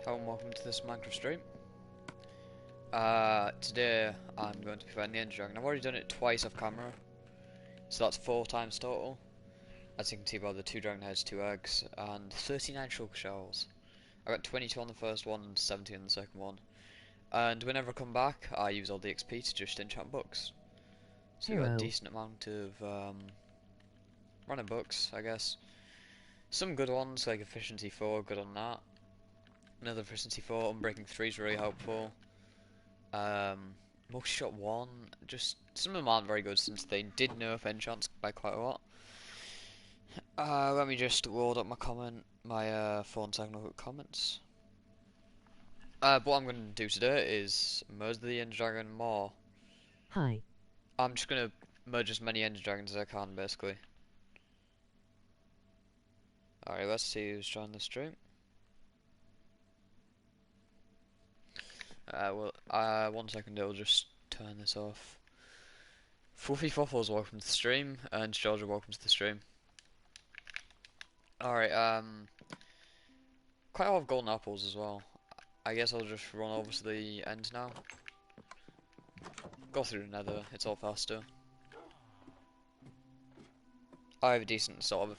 Hello and welcome to this Minecraft stream. Today I'm going to be fighting the Ender Dragon. I've already done it twice off camera, so that's 4 times total. As you can see by the 2 dragon heads, 2 eggs, and 39 sugar shells. I got 22 on the first one and 17 on the second one. And whenever I come back, I use all the XP to just enchant books. So we got a Hello. decent amount of random books, I guess. Some good ones like Efficiency 4, good on that. Another Efficiency 4, Unbreaking 3 is really helpful. Multi-shot 1, just some of them aren't very good since they did nerf enchants by quite a lot. Let me just load up my phone so I can look at comments. But what I'm going to do today is merge the Ender Dragon more. Hi. I'm just going to merge as many Ender Dragons as I can, basically. Alright, let's see who's joined the stream. One second, I'll just turn this off. Fluffy Fuffles, welcome to the stream, and Georgia, welcome to the stream. Alright, quite a lot of golden apples as well. I guess I'll just run over to the end now. Go through the nether, it's all faster. I have a decent sort of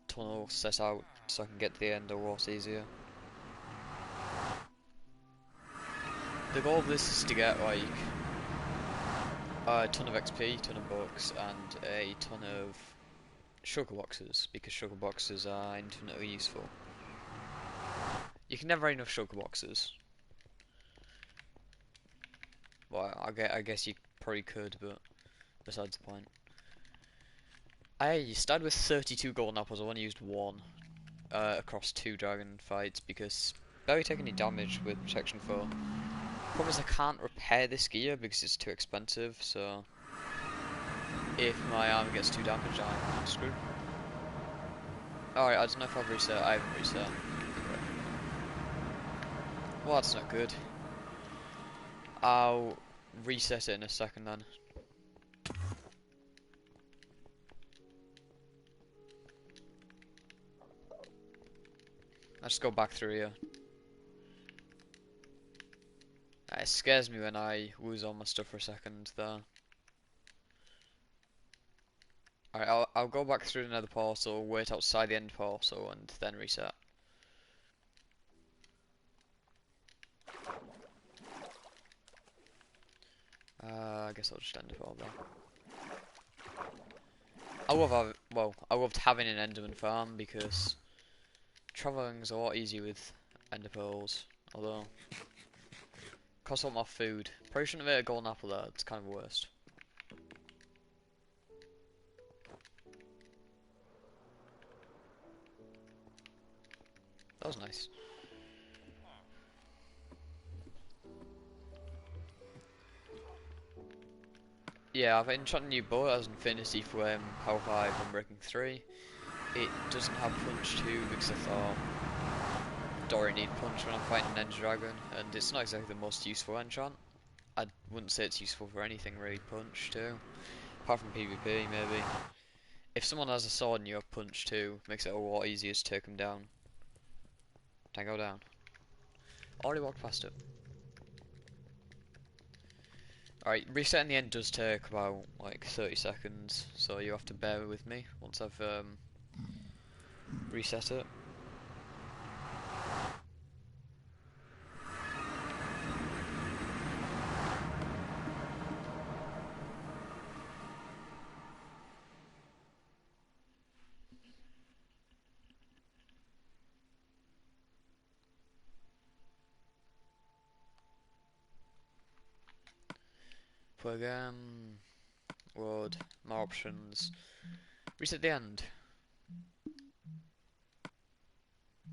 tunnel set out so I can get to the end a lot easier. The goal of this is to get like a ton of XP, ton of books, and a ton of sugar boxes, because sugar boxes are infinitely useful. You can never have enough sugar boxes. Well, I guess you probably could, but besides the point. I started with 32 golden apples, I only used 1 across 2 dragon fights because barely take any damage with protection 4. Problem is I can't repair this gear because it's too expensive, so if my armor gets too damaged I'm screwed. Alright, I don't know if I've reset, I haven't reset. Well, that's not good. I'll reset it in a second then. Let's go back through here. It scares me when I lose all my stuff for a second there. Alright, I'll go back through another portal, wait outside the end portal, and then reset. I guess I'll just end it all there. I loved having an Enderman farm because traveling's a lot easier with Ender pearls, although costs a lot more food. Probably shouldn't have ate a golden apple there, it's kind of worst. That was nice. Yeah, I've enchanted a new bow as Infinity Flame, Power 5, Unbreaking 3. It doesn't have Punch 2 because I thought Dory need Punch when I'm fighting an Ender Dragon, and it's not exactly the most useful enchant. I wouldn't say it's useful for anything really, Punch 2. Apart from PvP, maybe. If someone has a sword and you have Punch 2, makes it a lot easier to take them down. Don't go down. Already walked past it. Alright, resetting the end does take about like 30 seconds, so you have to bear with me once I've reset it. Play again. Load. More options. Reset the end.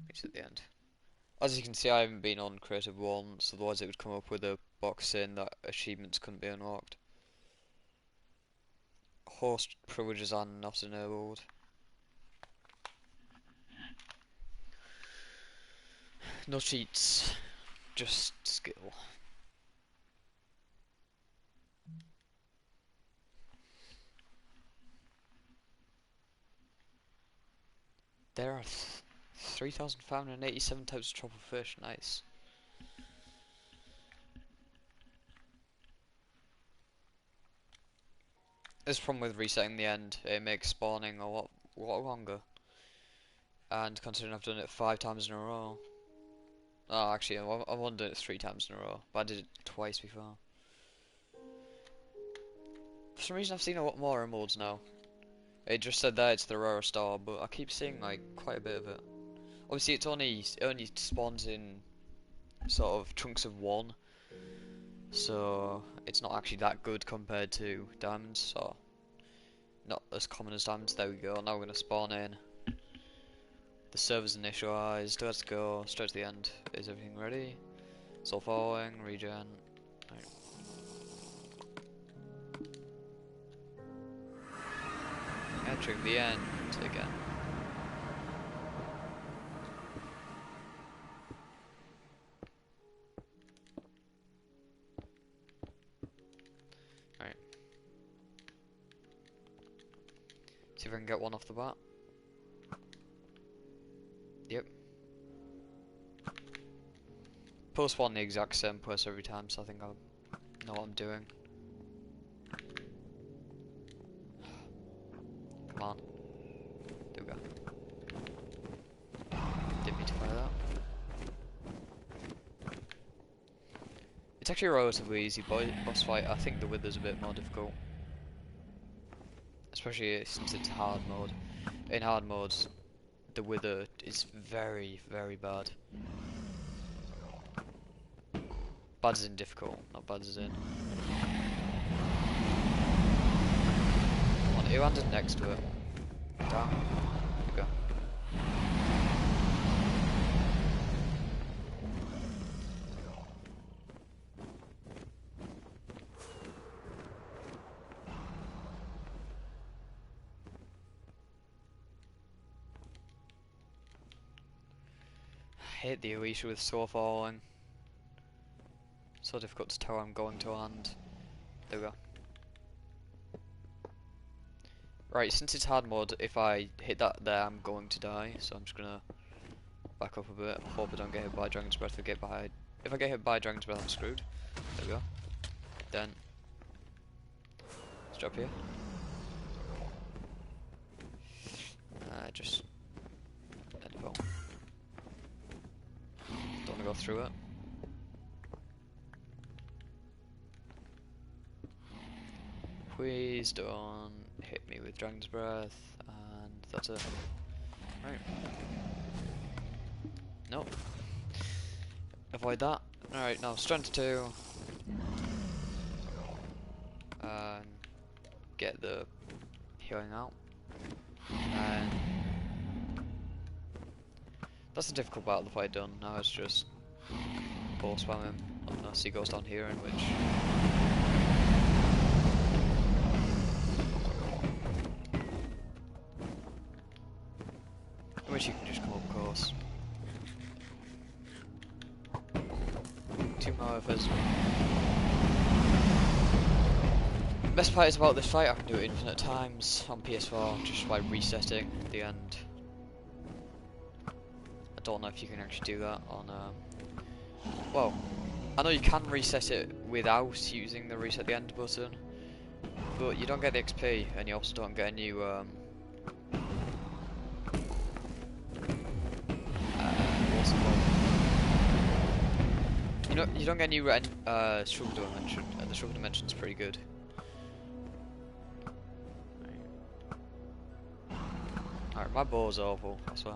Reset the end. As you can see, I haven't been on Creative once, otherwise it would come up with a box saying that achievements couldn't be unlocked. Host privileges are not enabled. No cheats, just skill. There are 3,587 types of tropical fish, nice. This problem with resetting the end, it makes spawning a lot longer. And considering I've done it 5 times in a row. Oh, actually, I've only done it 3 times in a row, but I did it twice before. For some reason I've seen a lot more emeralds now. It just said that it's the rare star, but I keep seeing like quite a bit of it. Obviously it only spawns in sort of chunks of 1. So it's not actually that good compared to diamonds, so not as common as diamonds. There we go, now we're gonna spawn in. The server's initialized, let's go, straight to the end. Is everything ready? It's all following, regen. Right. Entering the end again. Right. See if I can get one off the bat. Yep. Post one the exact same place every time, so I think I know what I'm doing. Come on. There we go. Didn't mean to fire that. It's actually a relatively easy boss fight. I think the Wither's a bit more difficult. Especially since it's hard mode. In hard modes, the Wither is very, very bad. Bad as in difficult, not bad as in. Come on, who landed next to it? Down. You go. I hate the Alicia with slow falling. So difficult to tell I'm going to land. There we go. Right, since it's hard mode, if I hit that there, I'm going to die. So I'm just gonna back up a bit. Hope I don't get hit by Dragon's Breath. If I get hit by Dragon's Breath, I'm screwed. There we go. Then let's drop here. Just let it go. Don't wanna go through it. Please don't hit me with Dragon's Breath, and that's it. Right. Nope. Avoid that. Alright, now strength 2. Get the healing out. And that's the difficult part of the fight done. Now it's just ball spam him unless he goes down here, in which you can just come up course. 2 more of us. Best part is about this fight, I can do it infinite times on PS4 just by resetting the end. I don't know if you can actually do that on well, I know you can reset it without using the reset the end button, but you don't get the XP and you also don't get a new what's it called? You don't get a new struggle dimension, and the struggle dimension's pretty good. Alright, my bow's awful, I swear.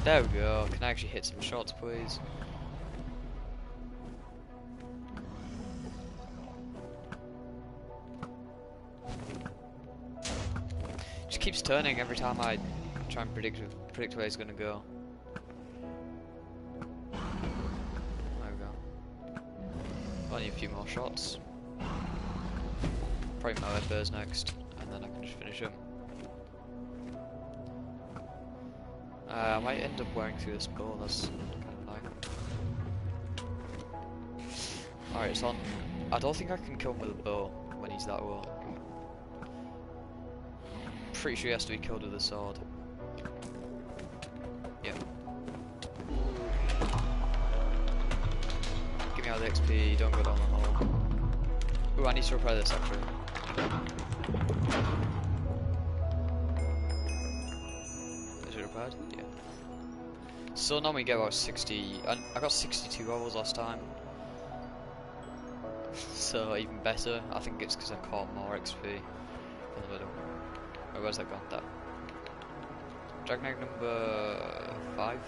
There we go, can I actually hit some shots, please? Just keeps turning every time I try and predict where he's gonna go. There we go. Only a few more shots. Probably my red bears next, and then I can just finish him. I might end up wearing through this bow, that's kind of annoying. Alright, it's on. I don't think I can kill him with a bow when he's that low. Pretty sure he has to be killed with a sword. XP, don't go down the hole. Ooh, I need to repair this actually. Is it repaired? Yeah. So now we get about 60, I got 62 levels last time. So even better, I think it's because I caught more XP from the middle. Oh, where's that gone? There. Dragon Egg number 5.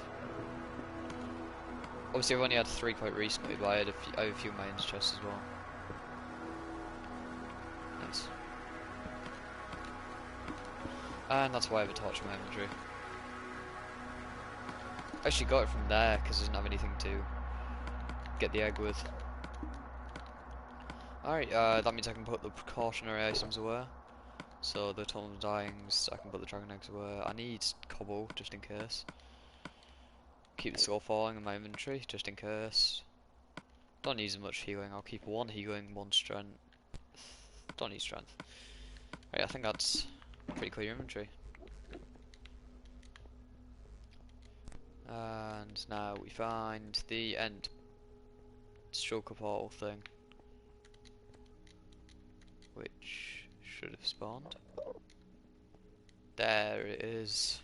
Obviously I've only had 3 quite recently, but I have a few mines chests as well. Nice. And that's why I have a torch in my inventory. I actually got it from there because I didn't have anything to get the egg with. Alright, that means I can put the precautionary items away. So the Tunnel of Dyings, I can put the dragon eggs away. I need cobble just in case. Keep the slow falling in my inventory just in case. Don't need as much healing. I'll keep 1 healing, 1 strength. Don't need strength. Right, I think that's pretty clear inventory. And now we find the end shulker portal thing, which should have spawned. There it is.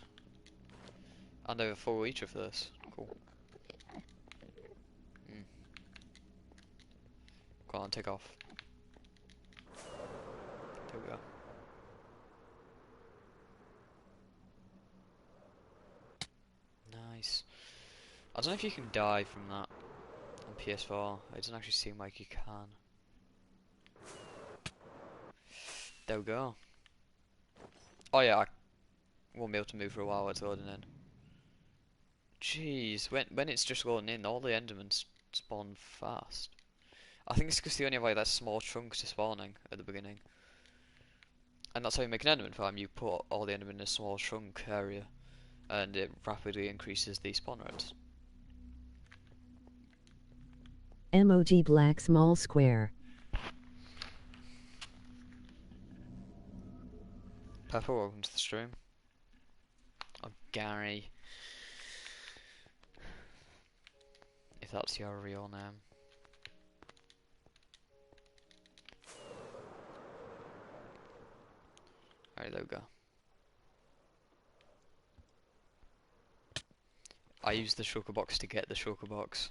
And I have a full reacher for this. Cool. Go on, take off. There we go. Nice. I don't know if you can die from that on PS4. It doesn't actually seem like you can. There we go. Oh yeah, I won't be able to move for a while. It's loading in. Jeez, when it's just loading in, all the Endermen spawn fast. I think it's because they only have like that small chunks to spawning at the beginning. And that's how you make an Enderman farm. You put all the Endermen in a small chunk area, and it rapidly increases the spawn rates. MOG black small square. Pepper, welcome to the stream. Oh, Gary. If that's your real name. Alright, there we go. I used the shulker box to get the shulker box.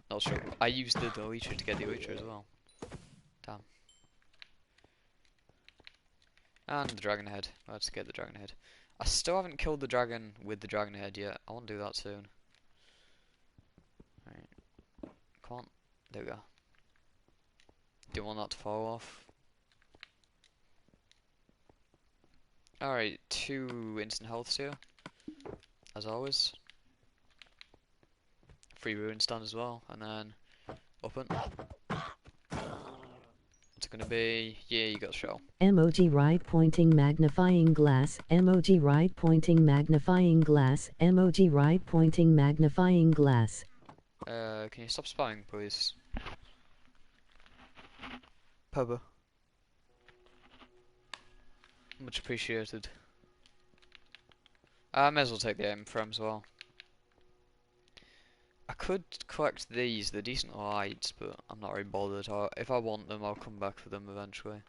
Not shulker. I used the Leecher to get the Leecher as well. Damn. And the dragon head. Let's get the dragon head. I still haven't killed the dragon with the dragon head yet. I want to do that soon. Alright. Come on. There we go. Don't want that to fall off. Alright, 2 instant healths here. As always. Free ruin stand as well. And then open. What's it gonna be? Yeah, you got the shell. MOG right pointing magnifying glass. MOG right pointing magnifying glass. MOG right pointing magnifying glass. Can you stop spamming, please? Pubba. Much appreciated. I may as well take the aim from as well. I could collect these, they're decent lights, but I'm not really bothered. If I want them, I'll come back for them eventually.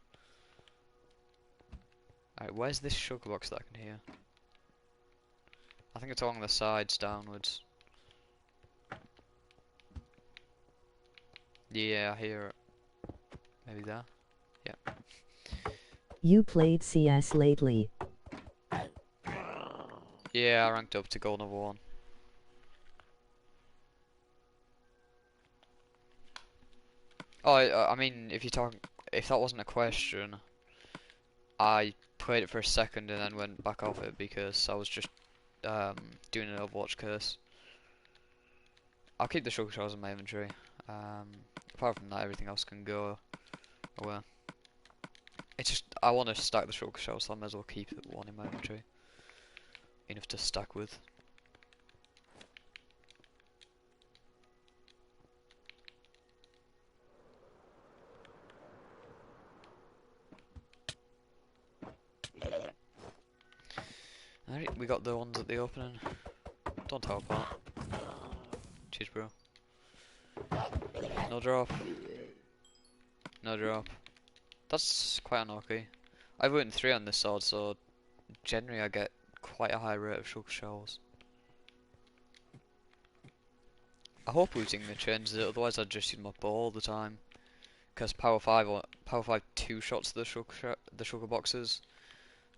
Alright, where's this shulker box that I can hear? I think it's along the sides downwards. Yeah, I hear it. Maybe there? Yeah. You played CS lately. Yeah, I ranked up to gold number 1. Oh, I mean, if that wasn't a question, I played it for a second and then went back off it because I was just doing an Overwatch curse. I'll keep the shulker shells in my inventory. Apart from that, everything else can go away. It's just, I want to stack the shulker shells, so I might as well keep one in my inventory. Enough to stack with. Alright, we got the ones at the opening. Don't teleport. Cheers, bro. No drop. No drop. That's quite unlucky. I've written 3 on this sword, so generally I get quite a high rate of sugar shells. I hope looting changes it, otherwise I'd just use my bow all the time. Because Power 5 2 shots the sugar boxes.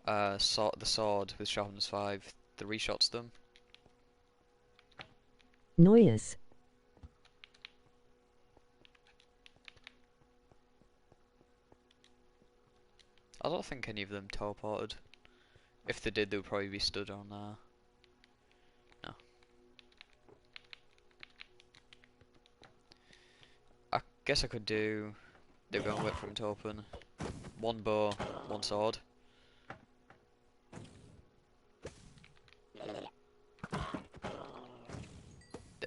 The sword with sharpness 5 3 shots them. Noyes. I don't think any of them teleported. If they did, they would probably be stood on there. No. I guess I could do... They're going to wait for him to open. 1 bow, 1 sword.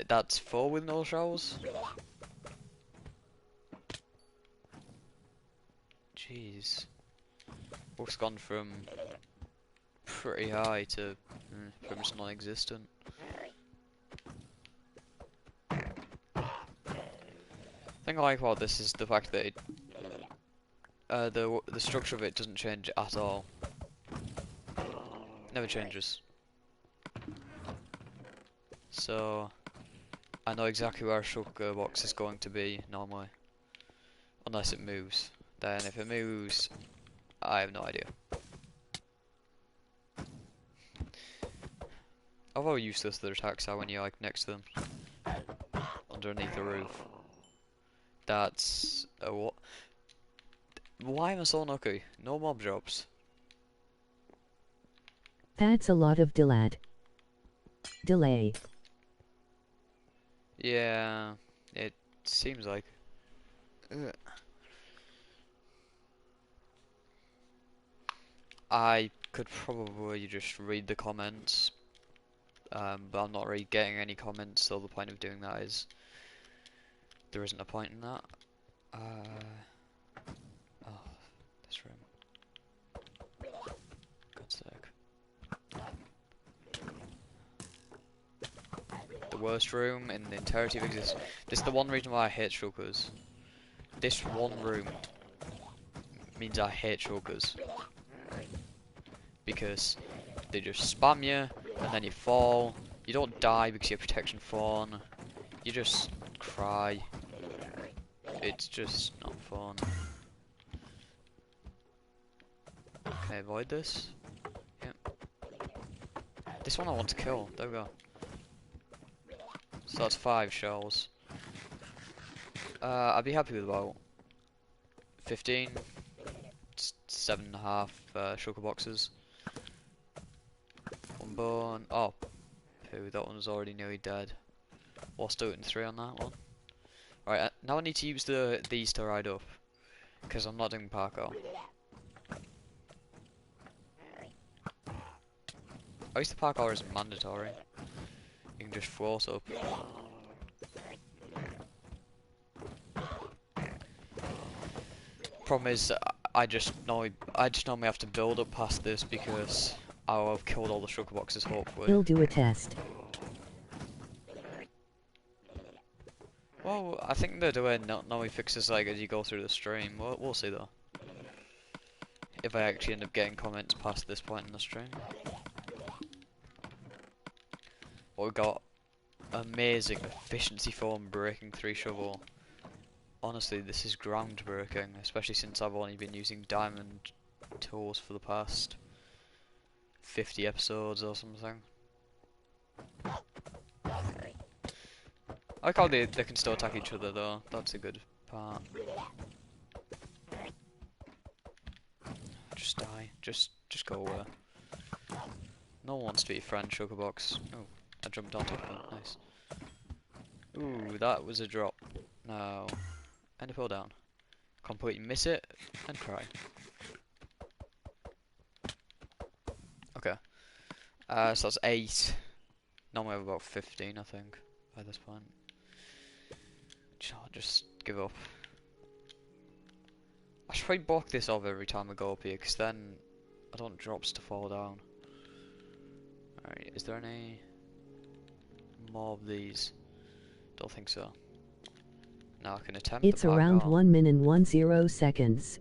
That's 4 with no shells? Jeez. Book's gone from pretty high to pretty much non-existent. The thing I like about this is the fact that the structure of it doesn't change at all. Never changes. So I know exactly where a sugar box is going to be normally, unless it moves. Then if it moves, I have no idea. Although useless their attacks are when you're like next to them, underneath the roof. That's a what? Why am I so unlucky? No mob drops. That's a lot of delay. Yeah, it seems like. Ugh. I could probably just read the comments, but I'm not really getting any comments, so the point of doing that is there isn't a point in that. Oh, this room. God's sake. The worst room in the entirety of existence. This is the one reason why I hate shulkers. This one room means I hate shulkers. Because they just spam you, and then you fall. You don't die because you have protection fawn. You just cry. It's just not fun. Can I avoid this? Yep. This one I want to kill. There we go. So that's 5 shells. I'd be happy with about 15, 7.5 sugar boxes. 1 bone. Oh, poo, that one's already nearly dead. We'll still in 3 on that one. Right, now I need to use these to ride up, because I'm not doing parkour. At least the parkour isn't mandatory. You can just float up. Problem is, I just normally have to build up past this because I'll have killed all the sugar boxes. Hopefully. We'll do a test. Well, I think they're doing normally fixes like as you go through the stream. We'll see though. If I actually end up getting comments past this point in the stream. Well, we got amazing efficiency form breaking 3 shovel. Honestly, this is groundbreaking, especially since I've only been using diamond tools for the past 50 episodes or something. I like how they can still attack each other though, that's a good part. Just die, just go away. No one wants to be a friend, Sugarbox. Oh, I jumped on top of it, nice. Ooh, that was a drop. No. And a pull down. Completely miss it and cry. Okay. So that's 8. Normally I have about 15, I think, by this point. I'll just give up. I should probably block this off every time I go up here, because then I don't want drops to fall down. Alright, is there any more of these? Don't think so. Now I can attempt It's the around parkour. 1 minute 10 seconds.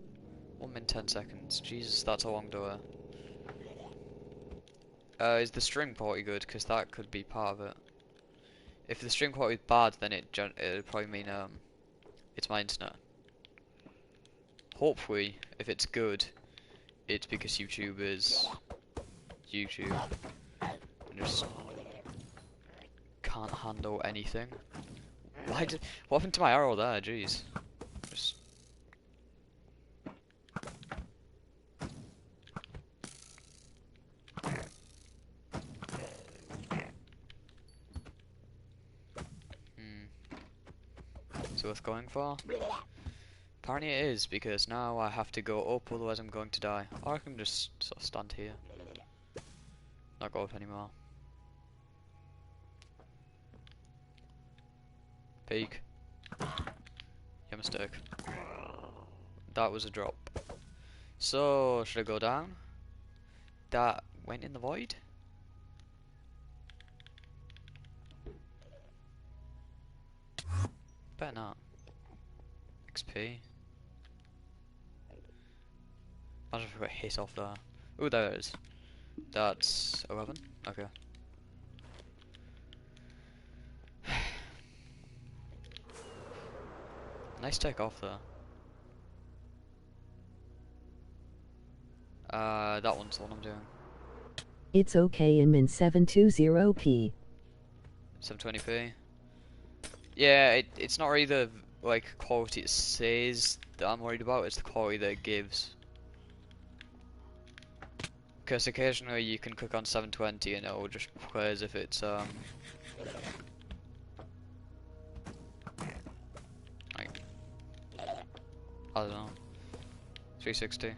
1 minute 10 seconds. Jesus, that's a long door. Is the string quality good? Because that could be part of it. If the string quality is bad, then it'd probably mean it's my internet. Hopefully, if it's good, it's because YouTube is YouTube and just can't handle anything. What happened to my arrow there? Jeez. Just is it worth going for? Apparently it is, because now I have to go up, otherwise I'm going to die. Or I can just sort of stand here. Not go up anymore. Peek. Your mistake. That was a drop. So, should I go down? That went in the void? Better not. XP. Imagine if I got hit off there. Ooh, there it is. That's 11? Okay. Nice take off there. That one's the one I'm doing. It's okay in min 720p. 720p. Yeah, it's not really the like quality it says that I'm worried about, it's the quality that it gives. Because occasionally you can click on 720 and it will just play as if it's like, I don't know, 360.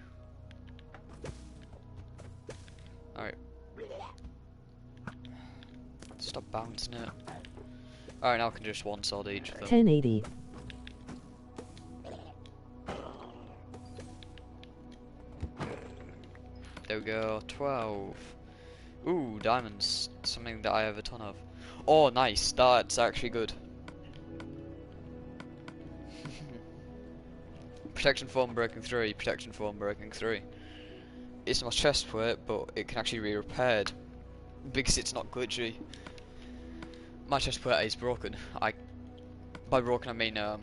Alright. Stop bouncing it. Alright, now I can just one sword each of them. 1080. There we go, 12. Ooh, diamonds. Something that I have a ton of. Oh, nice. That's actually good. Protection foam breaking 3, protection foam breaking 3. It's my chest plate, but it can actually be repaired because it's not glitchy. My chest plate is broken. By broken I mean Never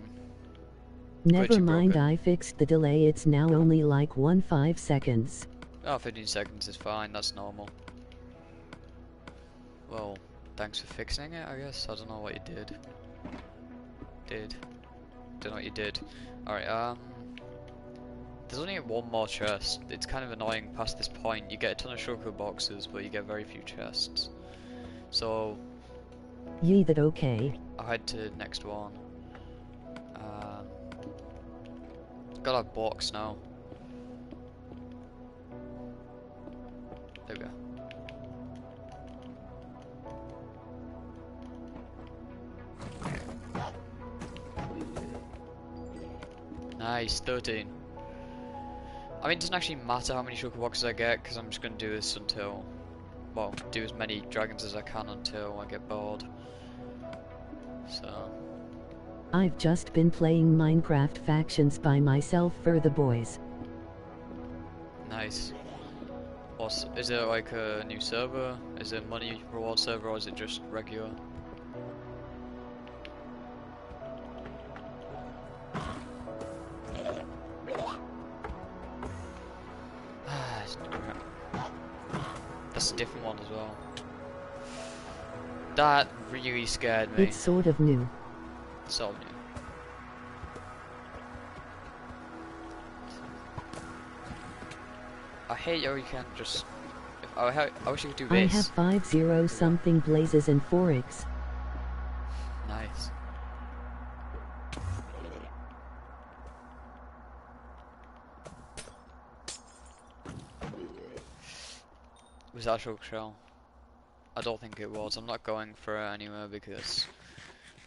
glitchy mind, broken. I fixed the delay. It's now only like 15 seconds. Oh, 15 seconds is fine, that's normal. Well, thanks for fixing it, I guess. I don't know what you did. Don't know what you did. Alright, there's only one more chest. It's kind of annoying past this point. You get a ton of shulker boxes, but you get very few chests. So, Yee, that okay. I'll head to the next one. Got a box now. There we go. Nice, 13. I mean, it doesn't actually matter how many shulker boxes I get, because I'm just going to do this until, well, do as many dragons as I can until I get bored. So, I've just been playing Minecraft Factions by myself for the boys. nice. Is it like a new server? Is it money reward server, or is it just regular? That's a different one as well. That really scared me. It's sort of new. So new. I hate how you can just. I wish you could do I this. have 50 something blazes and 4x. Nice. Was that a shulker shell? I don't think it was. I'm not going for it anywhere because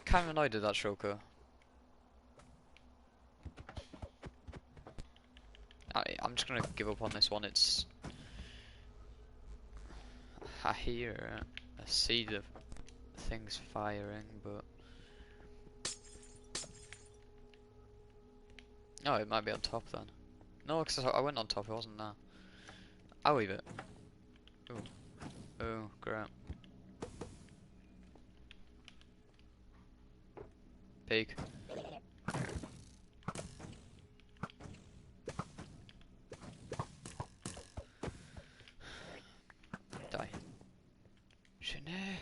kind of annoyed at that shulker. I'm just gonna give up on this one. It's I see the things firing, but Oh, it might be on top then. No, because I went on top, it wasn't there. I'll leave it. Ooh. Oh, great. Peek. Die. Shanae.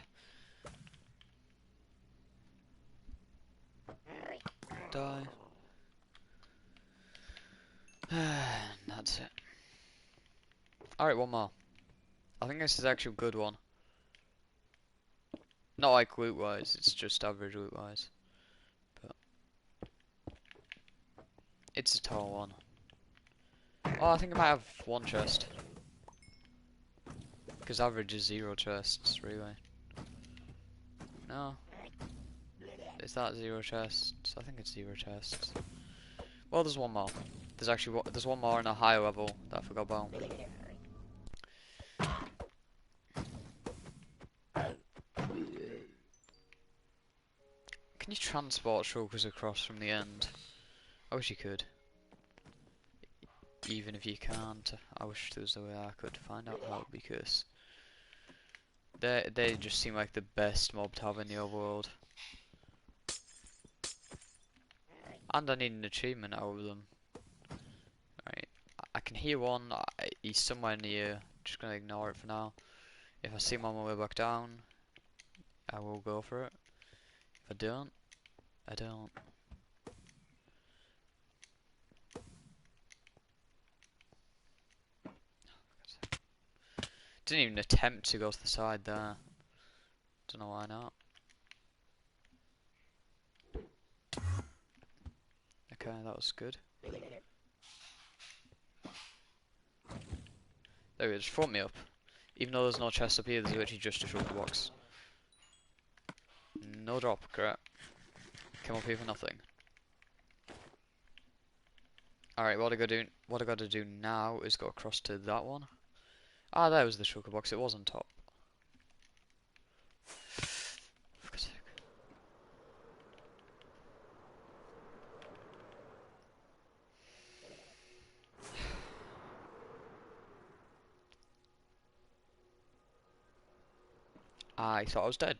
Die. That's it. Alright, one more. I think this is actually a good one. Not like loot wise, it's just average loot wise. But it's a tall one. Oh, I think I might have one chest. Because average is 0 chests, really. No. Is that 0 chests? I think it's 0 chests. Well, there's one more. There's actually there's one more on a higher level that I forgot about. Can you transport shulkers across from the end? I wish you could. Even if you can't, I wish there was a way I could find out how, because they just seem like the best mob to have in the overworld. And I need an achievement out of them. Right, I can hear one, he's somewhere near, just gonna ignore it for now. If I see him on my way back down, I will go for it. If I don't, I don't. Didn't even attempt to go to the side there. Don't know why not. Okay, that was good. There we go, just front me up. Even though there's no chest up here, there's literally just a shulker box. No drop, great. Came up here for nothing. Alright, what I gotta do now is go across to that one. Ah, there was the shulker box, it was on top. For God's sake. I thought I was dead.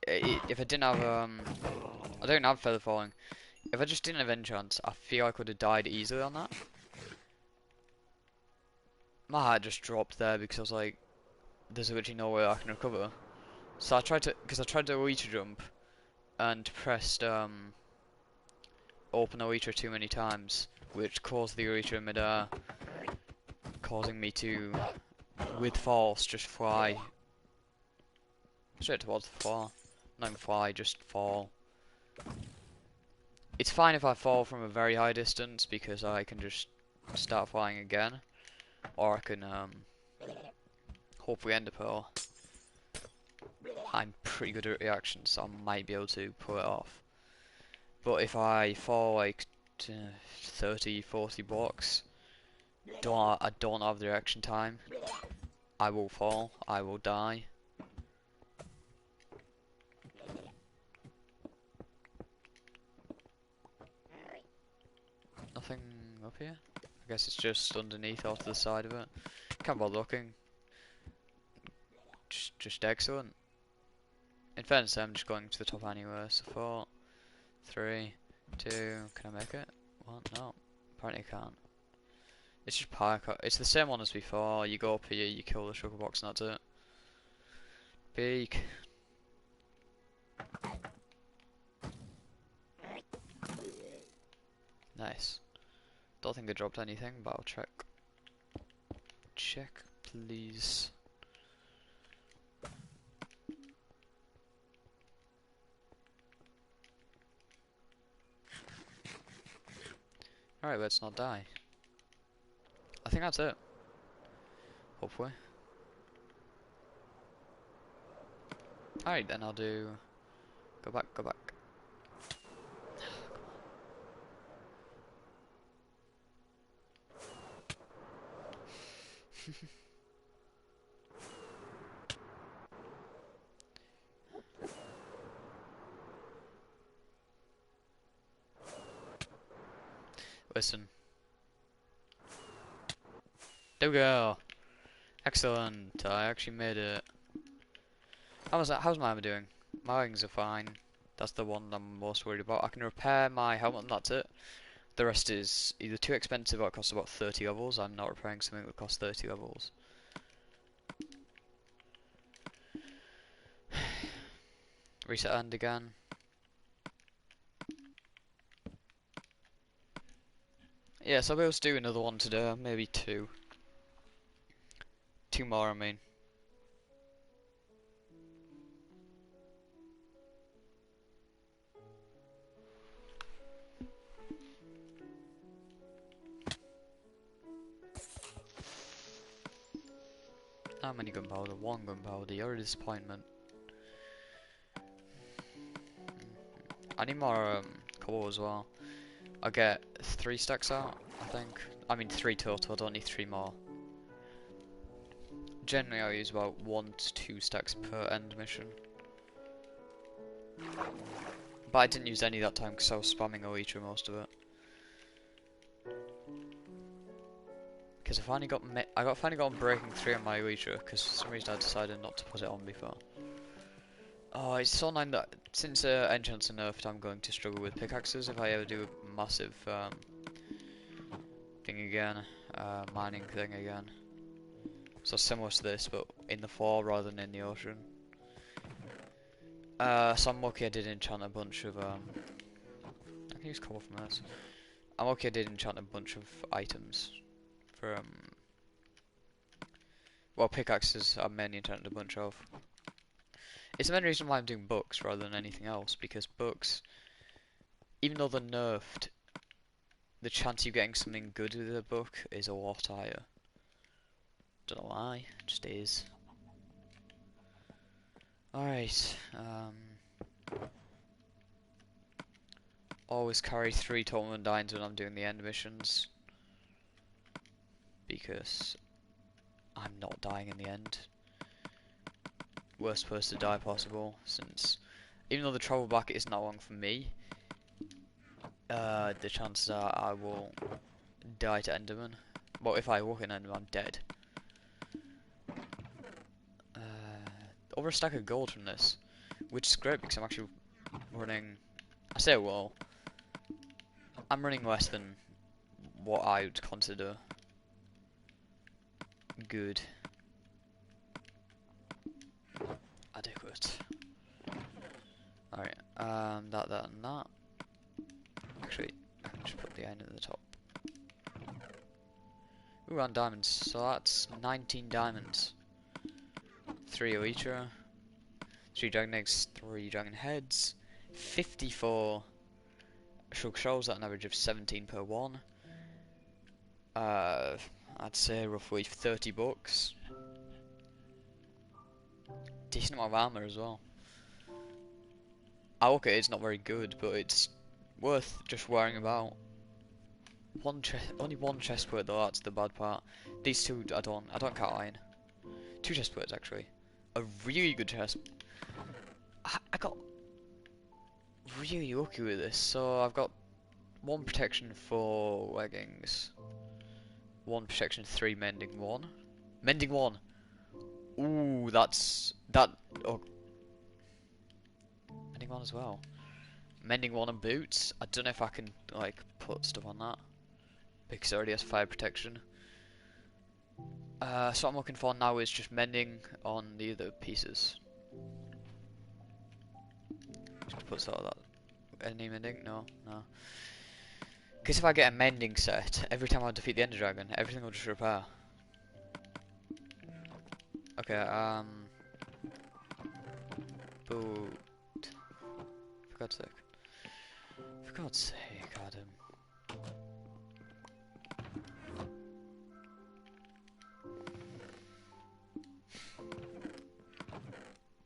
If I didn't have I don't have feather falling. If I just didn't have enchants, I feel I could have died easily on that. My heart just dropped there because I was like, there's literally no way I can recover. So I tried to, because I tried to Oita jump and pressed open Oita too many times, which caused the Oita in midair, causing me to, with force, just fly straight towards the floor. Not even fly, just fall. It's fine if I fall from a very high distance because I can just start flying again, or I can hopefully end a pearl. I'm pretty good at reactions, so I might be able to pull it off. But if I fall like 30, 40 blocks, I don't have the reaction time, I will fall, I will die. Nothing up here? I guess it's just underneath or to the side of it. Can't bother looking. Just excellent. In fairness, I'm just going to the top anyway, so 4, 3, 2, can I make it? What? No, apparently I can't. It's just parkour. It's the same one as before. You go up here, you kill the shulker box, and that's it. Peek. Nice. Don't think I dropped anything, but I'll check. Check, please. Alright, let's not die. I think that's it. Hopefully. Alright, then I'll do... Go back, go back. Listen. There we go. Excellent. I actually made it. How's my armor doing? My wings are fine. That's the one I'm most worried about. I can repair my helmet and that's it. The rest is either too expensive or it costs about 30 levels. I'm not repairing something that costs 30 levels. Reset end again. Yes, I'll be able to do another one today, maybe two. Two more, I mean. How many gunpowder? One gunpowder, you're a disappointment. I need more coal as well. I'll get 3 stacks out, I think. I mean 3 total, I don't need 3 more. Generally I use about 1 to 2 stacks per end mission. But I didn't use any that time because I was spamming Elytra most of it. Because I finally got breaking 3 on my Elytra because for some reason I decided not to put it on before. Oh, it's so annoying that since enchants are nerfed, I'm going to struggle with pickaxes if I ever do a massive thing again, mining thing again. So similar to this, but in the fall rather than in the ocean. So I'm lucky I did enchant a bunch of I can use coal from this. I'm lucky I did enchant a bunch of items for well, pickaxes I mainly enchanted a bunch of. It's the main reason why I'm doing books rather than anything else, because books, even though they're nerfed, the chance of you getting something good with a book is a lot higher. Don't know why, it just is. Alright, always carry 3 total undyings when I'm doing the end missions, because I'm not dying in the end. Worst person to die possible, since even though the travel back is not long for me, the chances are I will die to Enderman. Well, if I walk in Enderman, I'm dead. Over a stack of gold from this, which is great because I'm actually running. I say well, I'm running less than what I would consider good. Adequate. Alright, that, and that. Actually, I can just put the end at the top. Ooh, on diamonds. So that's 19 diamonds. 3 elytra. 3 dragon eggs, 3 dragon heads. 54 shulk shells at an average of 17 per one. I'd say roughly 30 books. Decent amount of armor as well. Okay, it's not very good, but it's worth just wearing about. Only one chest plate though. That's the bad part. These two, I don't count iron. 2 chest plates actually. A really good chest. I got really lucky with this. So I've got 1 protection 4 leggings. 1 protection 3 mending 1. Mending 1. Ooh, that's that. Oh, mending 1 as well. Mending 1 and boots. I don't know if I can like put stuff on that because it already has 5 protection. So what I'm looking for now is just mending on the other pieces. Just put sort of that. Any mending? No. Because if I get a mending set, every time I defeat the Ender Dragon, everything will just repair. Okay, boot. For God's sake. For God's sake, Adam.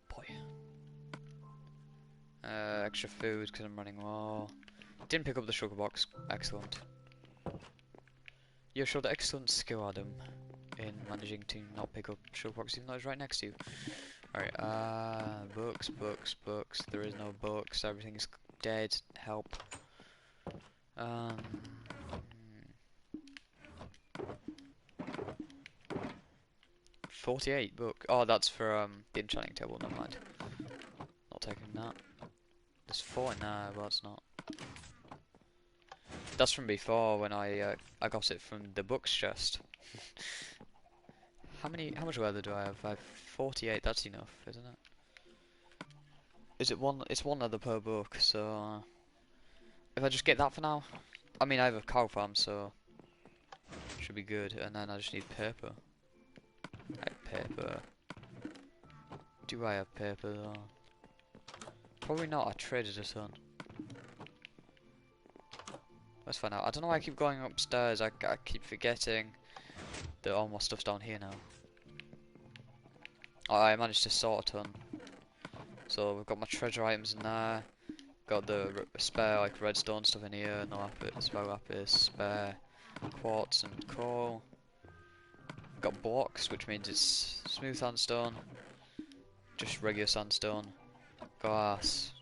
Boy. Extra food because I'm running low. Didn't pick up the sugar box. Excellent. You showed excellent skill, Adam, in managing to not pick up sugar box even though it's right next to you. Alright, books. There is no books. Everything's dead. Help. 48 book. Oh, that's for the enchanting table. Never mind. Not taking that. There's 4 in there, but it's not. That's from before when I got it from the books chest. How much leather do I have? I have 48. That's enough, isn't it? Is it one? It's one leather per book. So if I just get that for now, I mean I have a cow farm, so should be good. And then I just need paper. I have paper. Do I have paper though? Probably not. I traded a ton. Let's find out. I don't know why I keep going upstairs. I keep forgetting that all my stuff's down here now. Oh, I managed to sort a ton. So we've got my treasure items in there. Got the spare like redstone stuff in here. No lapis, spare lapis, spare quartz and coal. Got blocks, which means it's smooth sandstone. Just regular sandstone. Glass.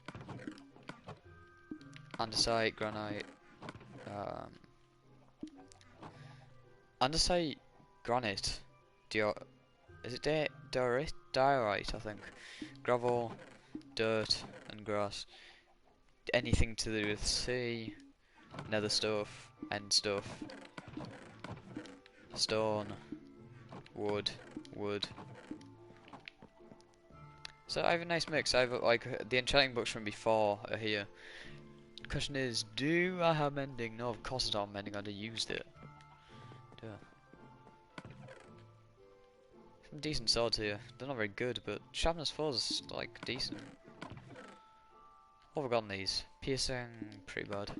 Andesite, granite. Andesite, granite. Is it diorite? I think. Gravel, dirt, and grass. Anything to do with sea, nether stuff, end stuff, stone, wood. So I have a nice mix. I have like the enchanting books from before are here. Question is, do I have mending? No, of course I don't have mending. I'd have used it. Duh. Some decent swords here. They're not very good, but sharpness 4's like decent. What have I got on these? Piercing, pretty bad.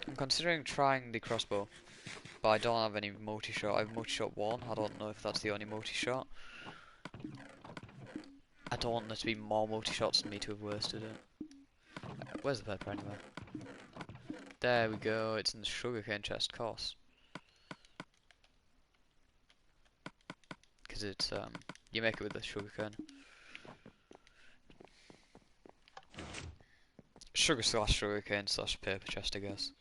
I'm considering trying the crossbow, but I don't have any multi-shot. I have multi-shot 1. I don't know if that's the only multi-shot. I don't want there to be more multi-shots than me to have wasted it. Where's the pepper anyway? There we go. It's in the sugarcane chest, of course. Because it's you make it with the sugarcane. Sugarcane / paper chest, I guess.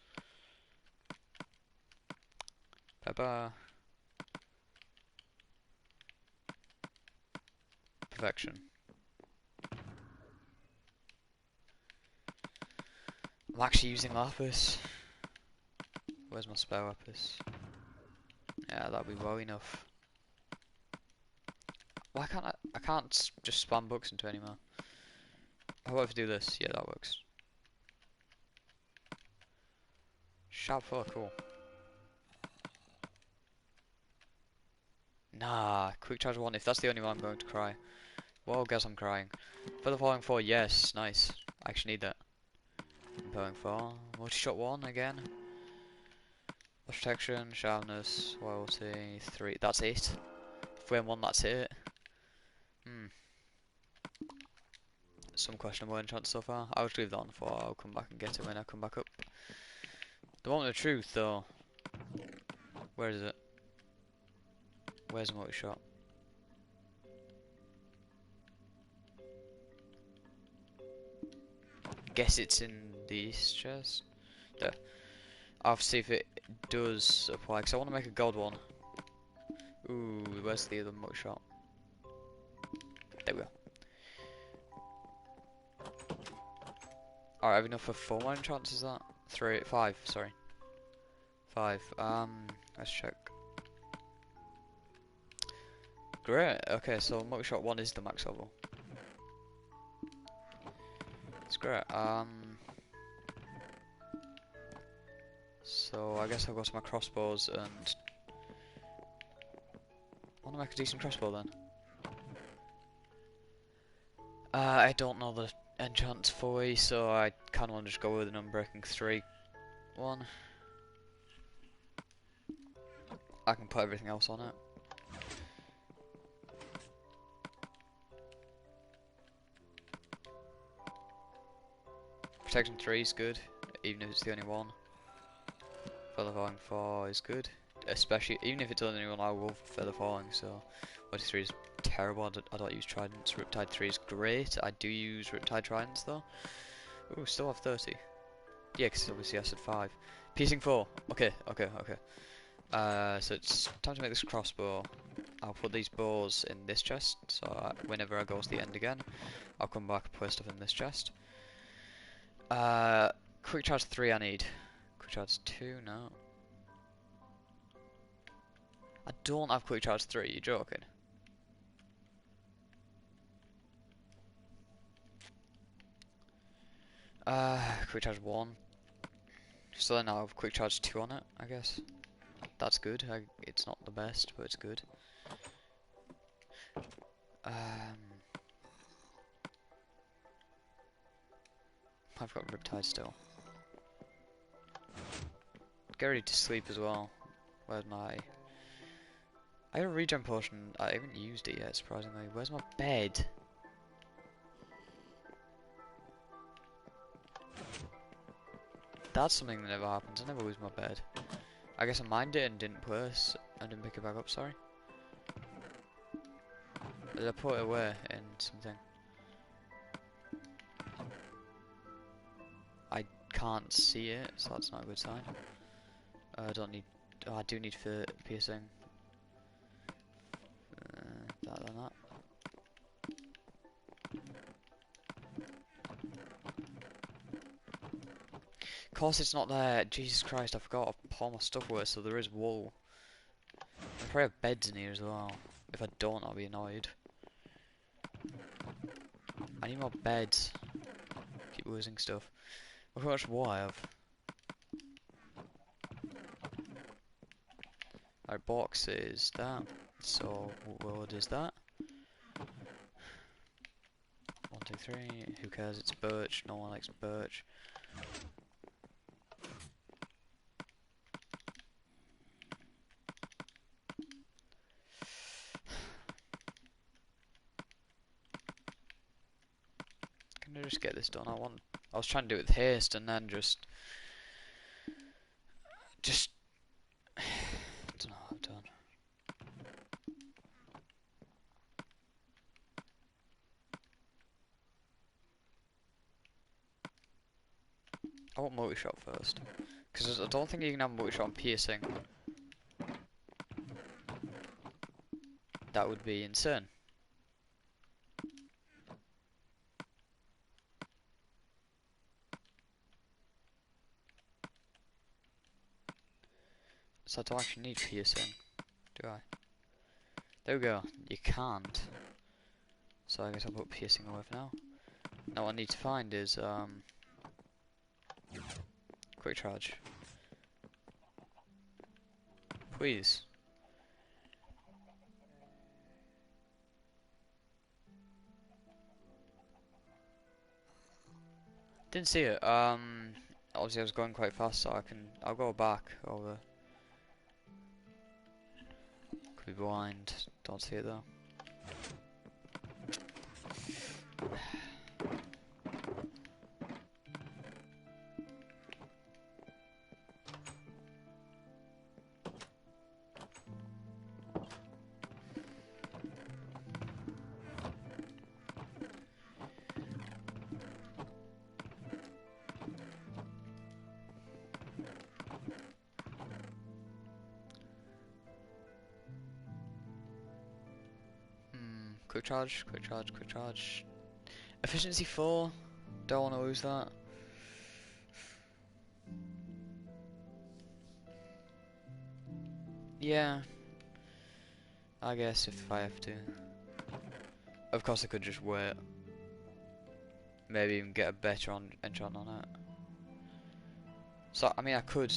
Pepper. Perfection. I'm actually using lapis. Where's my spare lapis? Yeah, that'll be well enough. Why can't I can't just spam books into anymore. How about if I do this? Yeah, that works. Sharp 4, cool. Nah, quick charge 1, if that's the only one I'm going to cry. Well, guess I'm crying. For the following 4, yes, nice. I actually need that. Impelling 4, multi-shot 1 again. Protection, sharpness, loyalty, 3, that's it. Frame 1, that's it. Some questionable enchants so far. I'll just leave that on for I'll come back and get it when I come back up. The moment of truth though. Where is it? Where's the multi-shot? Guess it's in this chest. There. I'll have to see if it does apply, because I want to make a gold one. Ooh, where's the other multi-shot? There we go. Alright, I have enough for 4 more enchants, is that? 5, sorry. 5, let's check. Great, okay, so multi-shot 1 is the max level. It's great, so I guess I'll go to my crossbows and... I want to make a decent crossbow then. I don't know the enchants fully, so I kind of want to just go with an Unbreaking 3 one. I can put everything else on it. Protection 3 is good, even if it's the only one. Feather Falling 4 is good, especially even if it's the only one. I will Feather Falling, so 43 is terrible. I don't use tridents. Riptide 3 is great. I do use Riptide tridents though. Ooh, still have 30. Yeah, because obviously I said 5. Piercing 4. Okay. So it's time to make this crossbow. I'll put these bows in this chest, so whenever I go to the end again, I'll come back and put stuff in this chest. Quick charge 3 I need. Quick charge 2, no. I don't have quick charge 3, you're joking? Quick charge 1. So then I'll have quick charge 2 on it, I guess. That's good. It's not the best, but it's good. I've got Riptide still. Get ready to sleep as well. Where's my... I got a regen potion. I haven't used it yet, surprisingly. Where's my bed? That's something that never happens. I never lose my bed. I guess I mined it and didn't place. I didn't pick it back up, sorry. Did I put it away in something? I can't see it, so that's not a good sign. I don't need... Oh, I do need for piercing. That and that. Of course it's not there. Jesus Christ, I forgot to pull my stuff away, so there is wool. I probably have beds in here as well. If I don't, I'll be annoyed. I need more beds. Keep losing stuff. Look how much wool I have. Our box is that. So, what is that? 1, 2, 3. Who cares? It's birch. No one likes birch. Can I just get this done? I was trying to do it with haste and then just I don't know what I've done. I want multi-shot first, because I don't think you can have multi-shot on piercing. That would be insane. So I don't actually need piercing, do I? There we go. You can't. So I guess I'll put piercing away for now. Now what I need to find is quick charge. Please. Didn't see it. Obviously I was going quite fast, so I'll go back over. Could be blind. Don't see it though. Quick charge, quick charge, quick charge. Efficiency 4. Don't want to lose that. Yeah. I guess if I have to. Of course I could just wait. Maybe even get a better enchant on it. So, I mean I could.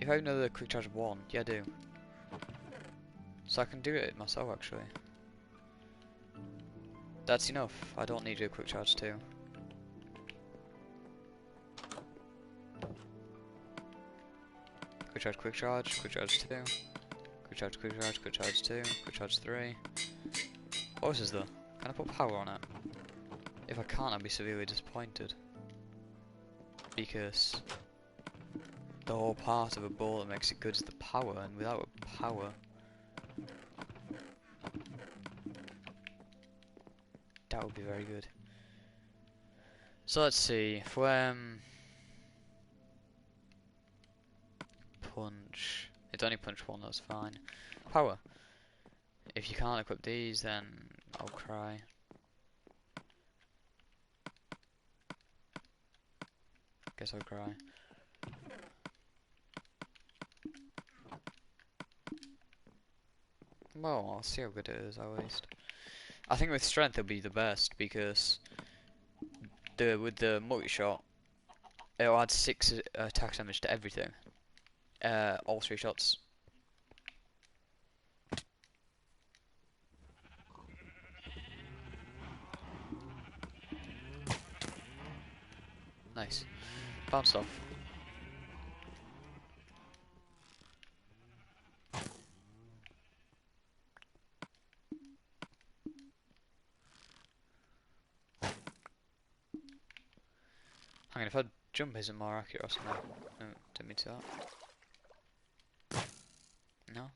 If I have another quick charge 1, yeah I do. So I can do it myself actually. That's enough. I don't need a quick charge 2. Quick charge, quick charge, quick charge 2. Quick charge, quick charge, quick charge 2, quick charge 3. What else is there? Can I put power on it? If I can't, I'll be severely disappointed. Because the whole part of a ball that makes it good is the power, and without a power, that would be very good. So let's see, if punch. It's only punch 1, that's fine. Power. If you can't equip these, then I'll cry. Guess I'll cry. Well, I'll see how good it is at least. I think with strength it'll be the best because with the multi-shot, it'll add 6 attack damage to everything. All 3 shots. Nice. Bounced off. Hang on, if I jump isn't more accurate or something. No, didn't mean to that. No?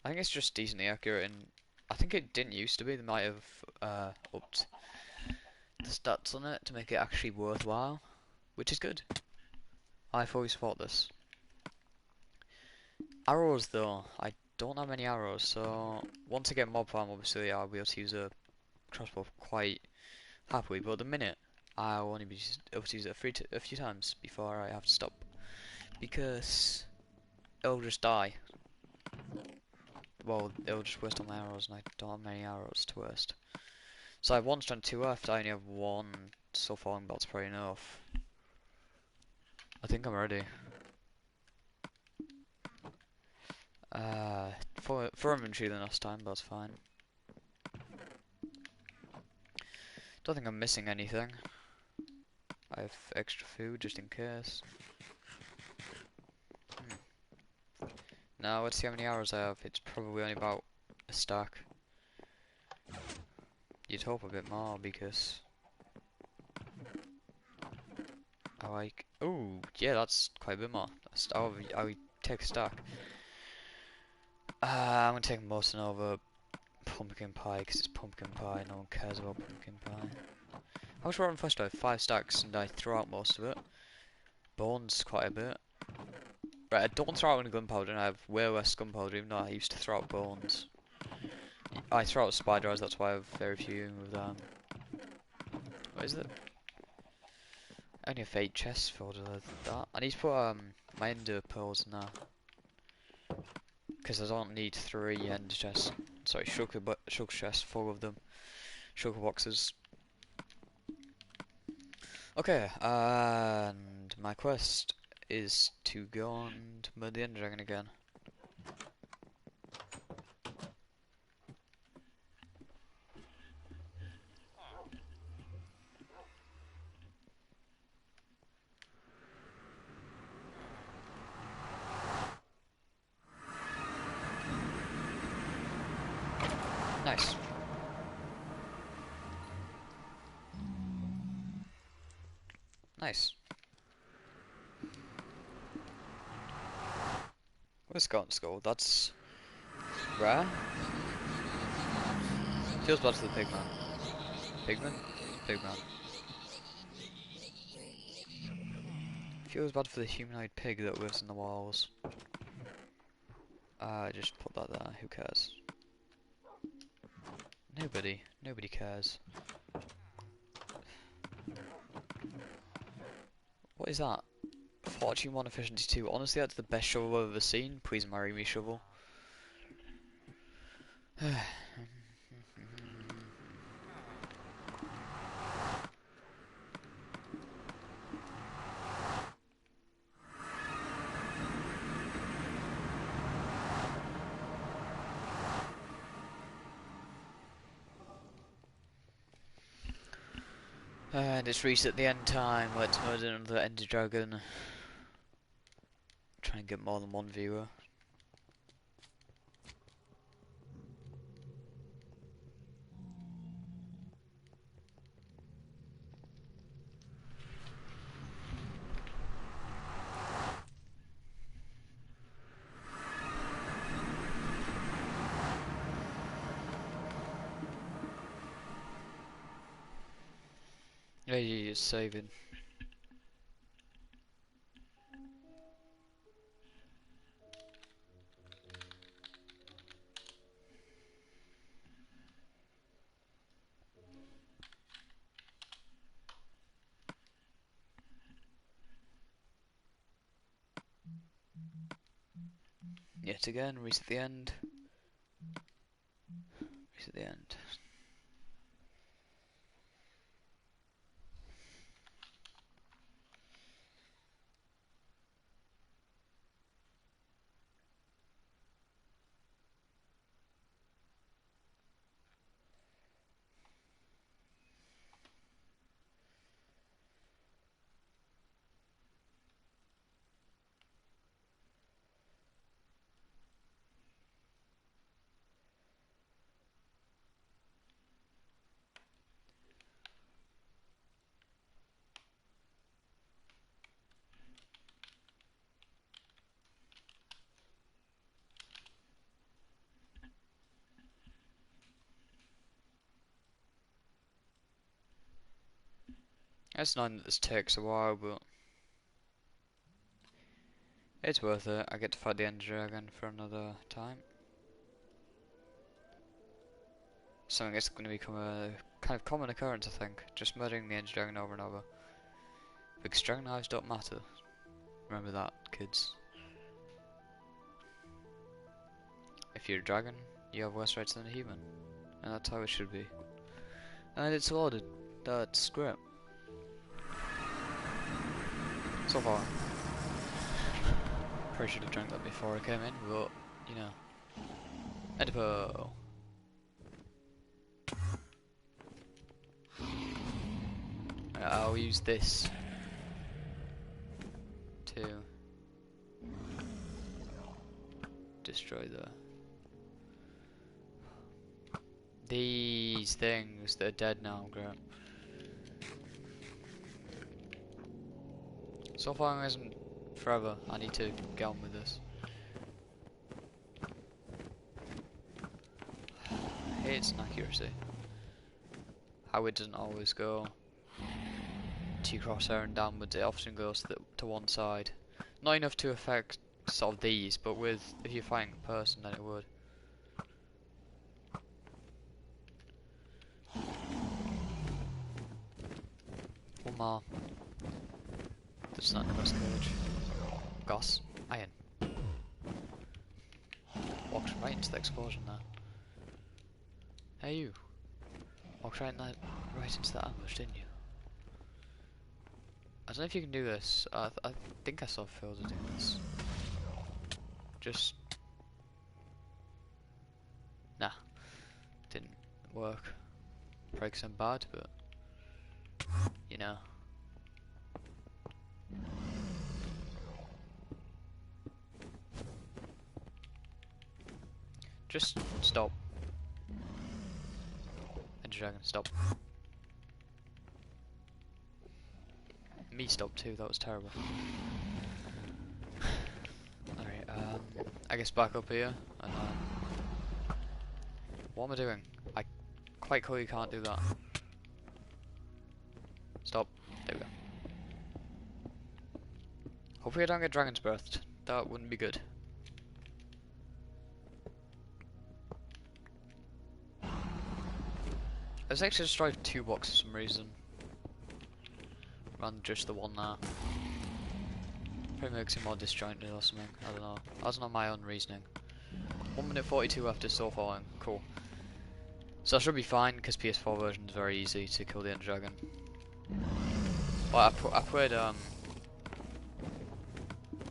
I think it's just decently accurate and I think it didn't used to be. They might have upped the stats on it to make it actually worthwhile, which is good. I've always thought this. Arrows though, I don't have many arrows, so once I get mob farm obviously I'll be able to use a crossbow quite happily, but at the minute I'll only be able to use it a few times before I have to stop, because it'll just die. Well, it'll just waste all my arrows and I don't have many arrows to waste. So I have 1 strength 2 left, I only have 1 so falling bolt's probably enough. I think I'm ready. For inventory than last time, but that's fine. Don't think I'm missing anything. I have extra food just in case. Now let's see how many hours I have. It's probably only about a stack. You'd hope a bit more because I like. Oh yeah, that's quite a bit more. I'll take a stack. I'm gonna take most over pumpkin pie because it's pumpkin pie. No one cares about pumpkin pie. How much rotten flesh do I have? 5 stacks, and I throw out most of it. Bones quite a bit. Right, I don't throw out any gunpowder, and I have way less gunpowder, even though I used to throw out bones. I throw out spider eyes, that's why I have very few of them. What is it? I only have 8 chests filled with that. I need to put my ender pearls in there. Because I don't need 3 ender chests. Sorry, sugar chests full of them. Sugar boxes. Okay, and my quest is to go and murder the Ender Dragon again. Nice. Nice. Where's Scout Skull? That's rare. Feels bad for the pigman. Pigman? Pigman. Feels bad for the humanoid pig that lives in the walls. Just put that there, who cares? Nobody cares. What is that? Fortune 1, efficiency 2. Honestly, that's the best shovel I've ever seen. Please marry me, shovel. And it's reached at the end time. Let's murder another Ender Dragon. Try and get more than 1 viewer. Yeah, it's saving. Yet again, reset the end. Reset the end. It's annoying that this takes a while, but it's worth it. I get to fight the Ender Dragon for another time. Something that's going to become a kind of common occurrence, I think. Just murdering the Ender Dragon over and over. Because dragon lives don't matter. Remember that, kids. If you're a dragon, you have worse rights than a human. And that's how it should be. And it's loaded. That's great. So far. Probably should have drank that before I came in, but, you know. Edipo. I'll use this to destroy these things that are dead now. Great. So far isn't forever. I need to get on with this. I hate its inaccuracy. How it doesn't always go to crosshair and downwards, it often goes to one side. Not enough to affect sort of these, but with if you're fighting a person then it would. One more. That's not in the Goss cage. Goss. Iron. Walked right into the explosion there. Hey you. Walked right into that ambush, didn't you? I don't know if you can do this. I think I saw Phil do this. Just... Nah. Didn't work. Probably 'cause I'm bad, but... You know. Just stop. Ender Dragon, stop. Me stop too, that was terrible. Alright, I guess back up here, and what am I doing? I quite clearly can't do that. Stop. There we go. Hopefully I don't get Dragon's Breathed. That wouldn't be good. I was actually destroyed 2 blocks for some reason. Rather than just the one there. Probably makes it more disjointed or something. I don't know. That's not my own reasoning. 1 minute 42 after so falling. Cool. So I should be fine because PS4 version is very easy to kill the Ender Dragon. Well, I played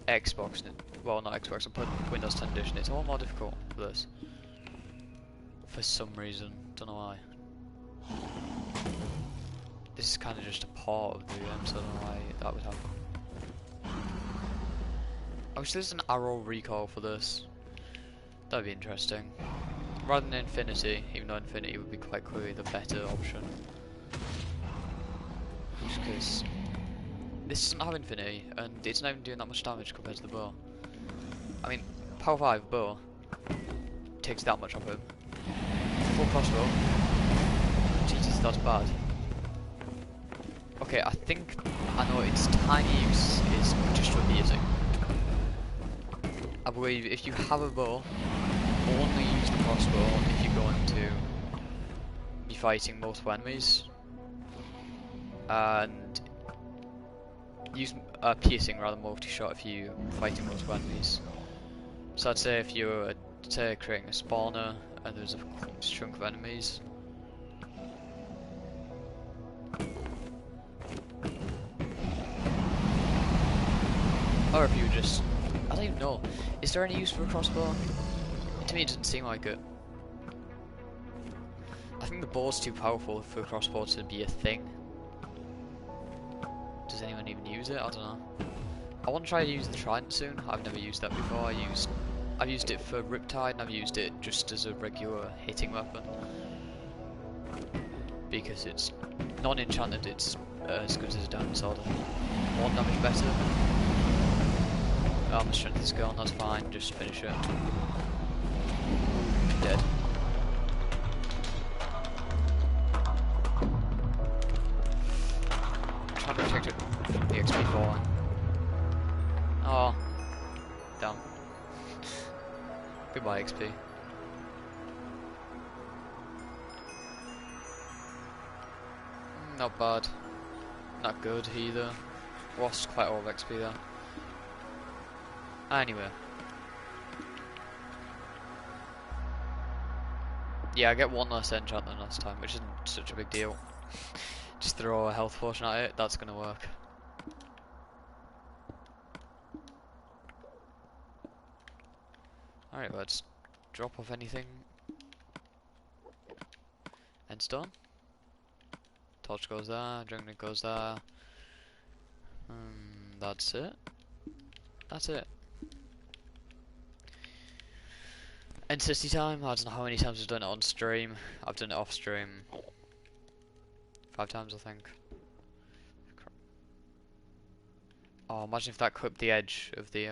Xbox. Well, not Xbox. I played Windows 10 Edition. It's a lot more difficult for this. For some reason, don't know why. This is kind of just a part of the game, so I don't know why that would happen. I wish there's an arrow recoil for this. That'd be interesting. Rather than Infinity, even though Infinity would be quite clearly the better option. Just because this doesn't have Infinity, and it's not even doing that much damage compared to the bow. I mean, Power 5 bow takes that much off him. Full crossbow. Jesus, that's bad. Okay, I think I know its tiny use is just for piercing. I believe if you have a bow, only use the crossbow if you're going to be fighting multiple enemies. And use piercing rather multi-shot if you fighting multiple enemies. So I'd say if you're say creating a spawner and there's a chunk of enemies. Or if you just, I don't even know, is there any use for a crossbow? To me it doesn't seem like it. I think the bow's too powerful for a crossbow to be a thing. Does anyone even use it? I don't know. I want to try to use the trident soon. I've never used that before. I've used it for Riptide and I've used it just as a regular hitting weapon. Because it's non-enchanted, it's as good as a diamond sword. 1 damage better. Oh, my strength is gone, that's fine, just finish it. Dead. Trying to protect it from the XP falling. Oh. Damn. Goodbye XP. Not bad. Not good either. Lost quite a lot of XP there. Anyway. Yeah, I get 1 less enchant than last time, which isn't such a big deal. Just throw a health potion at it, that's gonna work. Alright, let's drop off anything. Endstone. Torch goes there, Dragnet goes there. That's it. That's it. End city time. I don't know how many times I've done it on stream. I've done it off stream 5 times, I think. Oh, imagine if that clipped the edge of the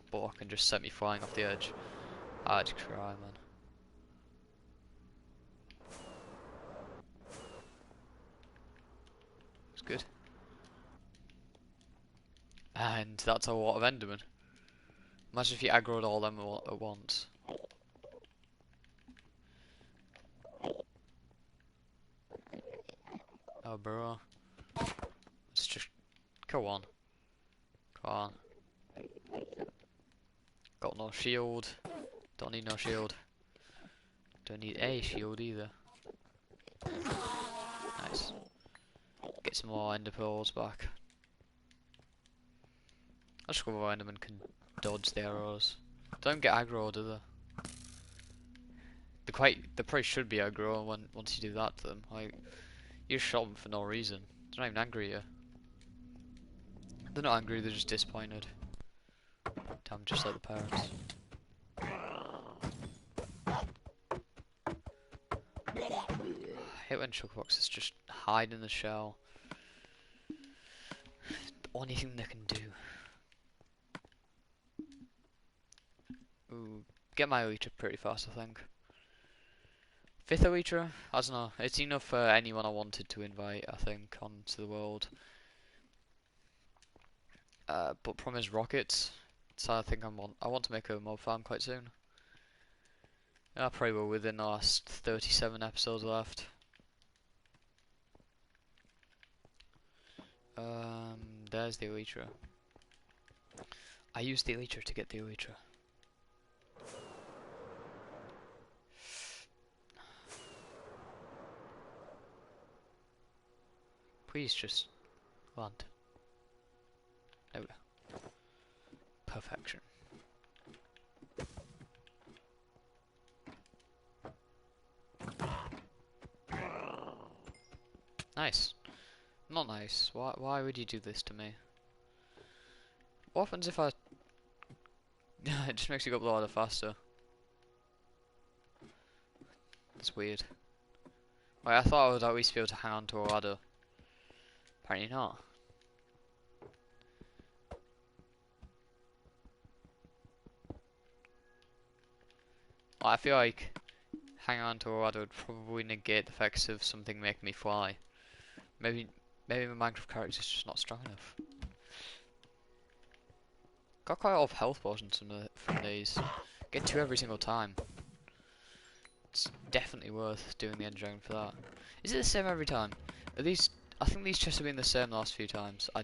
block and just sent me flying off the edge. I'd cry, man. It's good. And that's a lot of Endermen. Imagine if you aggroed all them at once. Oh, bro. Let's just go on. Come on. Got no shield. Don't need no shield. Don't need a shield either. Nice. Get some more ender pearls back. I just go where Enderman can dodge the arrows. Don't get aggro, do they? They probably should be aggro once you do that to them. Like, you shot them for no reason. They're not even angry at you. They're not angry, they're just disappointed. Damn, just like the parents. I hate when chuckboxes just hide in the shell. The only thing they can do. Ooh, get my Elytra pretty fast, I think. 5th Elytra? I don't know. It's enough for anyone I wanted to invite, I think, onto the world. But problem is rockets. So I think I want to make a mob farm quite soon. I probably will within the last 37 episodes left. There's the Elytra. I used the Elytra to get the Elytra. Please just land. There we go. Perfection. Nice. Not nice. Why would you do this to me? What happens if I... It just makes you go up the ladder faster. That's weird. Like, I thought I would at least be able to hang on to a ladder. Apparently not. Well, I feel like hanging on to a ladder would probably negate the effects of something making me fly. Maybe my Minecraft character is just not strong enough. Got quite a lot of health potions from these. Get 2 every single time. It's definitely worth doing the end dragon for that. Is it the same every time? Are these? I think these chests have been the same the last few times. I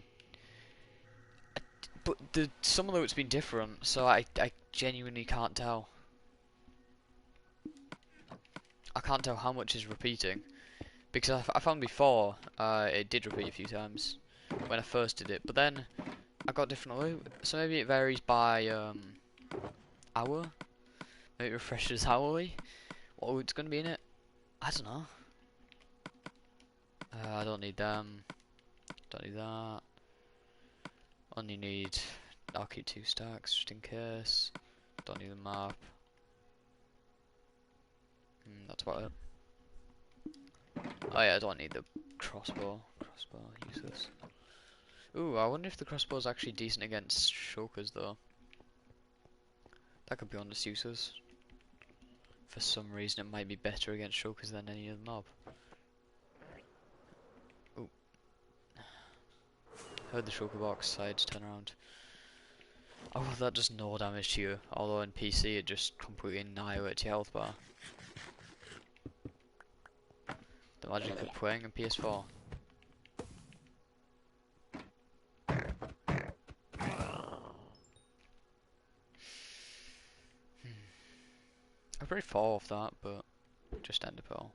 But some of the loot's been different, so I genuinely can't tell. I can't tell how much is repeating. Because I found before, it did repeat a few times when I first did it. But then, I got different loot. So maybe it varies by, hour? Maybe it refreshes hourly? What loot's gonna be in it? I don't know. I don't need them. Don't need that. Only need... I'll keep 2 stacks just in case. Don't need the map. That's about it. Oh yeah, I don't need the crossbow. Crossbow, useless. Ooh, I wonder if the crossbow is actually decent against shulkers though. That could be honest useless. For some reason it might be better against shulkers than any other mob. Ooh. Heard the shulker box, so I had to turn around. Oh, that does no damage to you. Although in PC it just completely annihilates your health bar. The magic of playing on PS4. I pretty fall off that, but just end up all.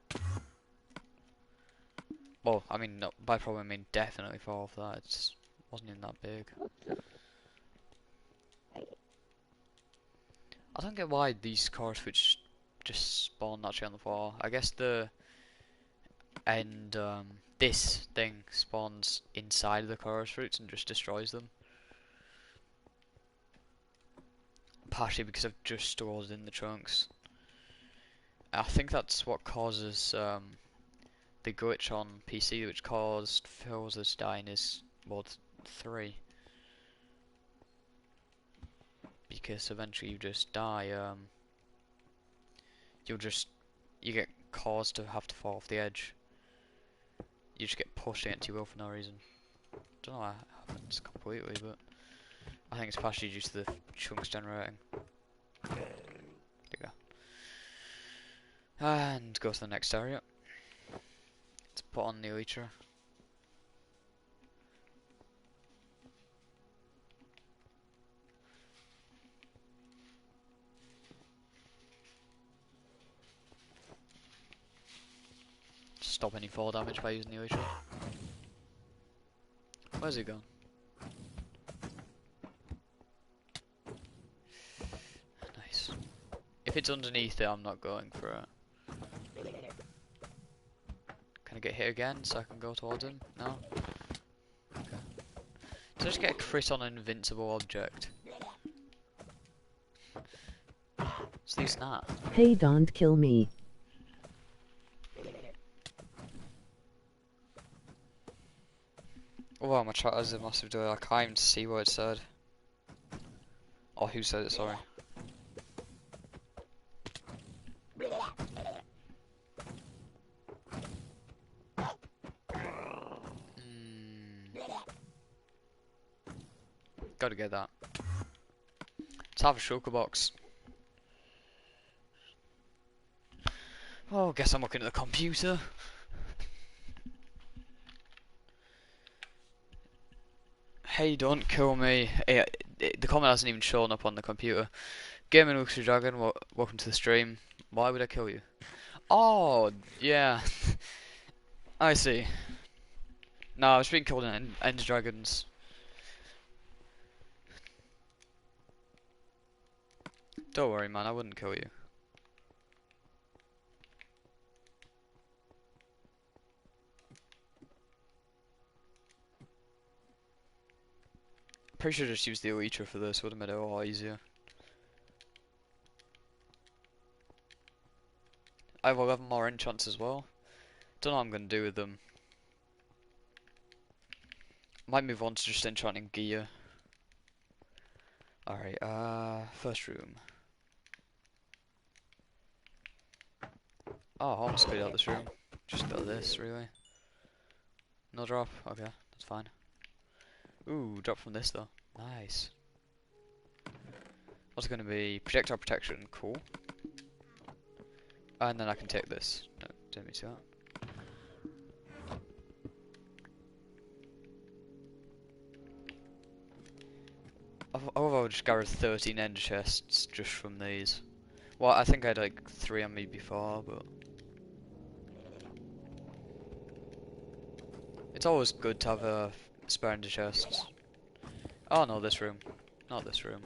Well, I mean, no, by probably I mean definitely fall off that. It wasn't even that big. I don't get why these chorus fruits just spawn naturally on the floor. I guess this thing spawns inside of the chorus fruits and just destroys them. Partially because I've just stored in the trunks. I think that's what causes the glitch on PC, which caused Phil's die in his mod 3. Because eventually you just die, you get caused to have to fall off the edge. You just get pushed against your will for no reason. Don't know how that happens completely, but I think it's partially due to the chunks generating. There you go. And go to the next area. Let's put on the elytra. Stop any fall damage by using the elytra. Where's he gone? Nice. If it's underneath it, I'm not going for it. Can I get hit again so I can go towards him? No? Okay. So just get a crit on an invincible object. What's the use of that? Hey, don't kill me. Oh wow, my chat has a massive delay. I can't even see what it said. Or who said it, sorry. Gotta get that. Let's have a shulker box. Oh, guess I'm looking at the computer. Hey, don't kill me. The comment hasn't even shown up on the computer. Gaming Luxury Dragon, welcome to the stream. Why would I kill you? Oh, yeah. I see. No, I was being killed in Ender Dragons. Don't worry, man, I wouldn't kill you. Pretty sure I just used the elytra for this, would have made it a lot easier. I have 11 more enchants as well. Don't know what I'm going to do with them. Might move on to just enchanting gear. Alright, first room. Oh, I almost cleared out this room. Just got this, really. No drop? Okay, that's fine. Ooh, drop from this though. Nice. What's it going to be? Projectile protection, cool. And then I can take this. No, didn't mean to see that. Although I just gathered 13 ender chests just from these. Well, I think I had like 3 on me before, but it's always good to have a spare ender chests. Oh no, this room, not this room.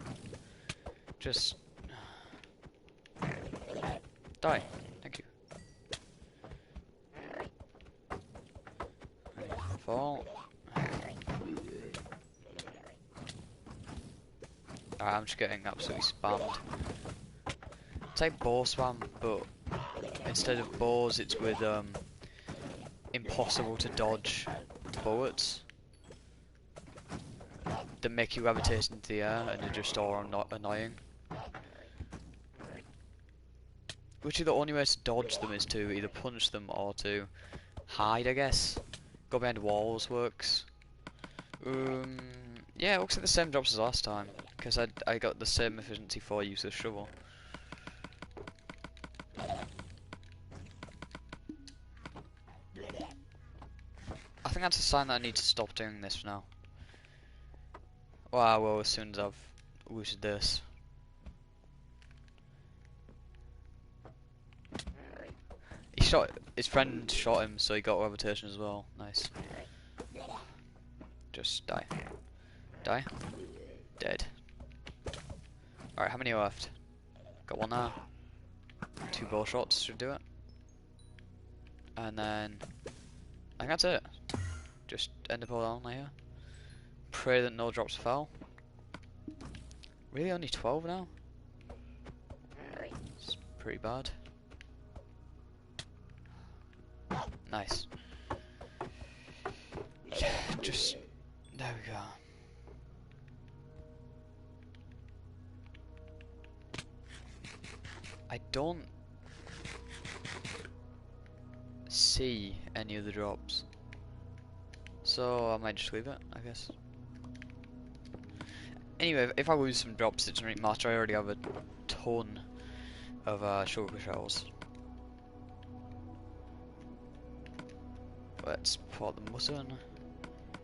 Just die. Thank you. Fall. Alright, I'm just getting absolutely spammed. It's like bow spam, but instead of bows, it's with impossible to dodge bullets that make you gravitate into the air and are just all annoying. Which is the only way to dodge them is to either punch them or to hide, I guess. Go behind walls works. Yeah, it looks like the same drops as last time, because I got the same efficiency for use of shovel. I think that's a sign that I need to stop doing this now. Well, I will as soon as I've looted this. His friend shot him, so he got levitation as well. Nice. Just die. Die. Dead. Alright, how many are left? Got one there. 2 bow shots should do it. And then I think that's it. Just end up all down here. Pray that no drops fell. Really only 12 now? It's pretty bad. Nice. Just there we go. I don't see any of the drops, so I might just leave it, I guess. Anyway, if I lose some drops, it doesn't really matter. I already have a ton of sugar shells. Let's pour the mutton,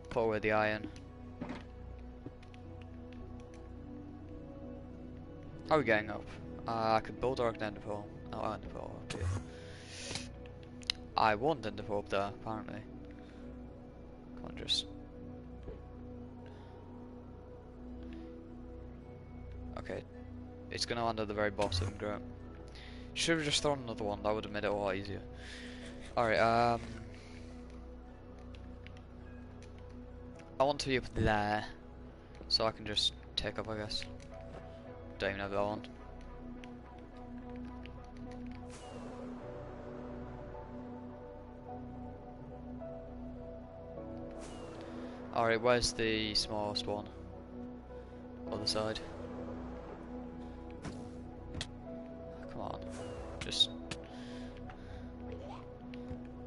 pour away the iron. How are we getting up? I could bulldoze an ender pearl. Oh, ender pearl up here. I want ender pearl up there, apparently. Can't just. Okay, it's gonna land at the very bottom. Great. Should have just thrown another one. That would have made it a lot easier. All right. I want to be up there, so I can just take up, I guess. Don't even have that one. Alright, where's the smallest one? Other side. Come on. Just.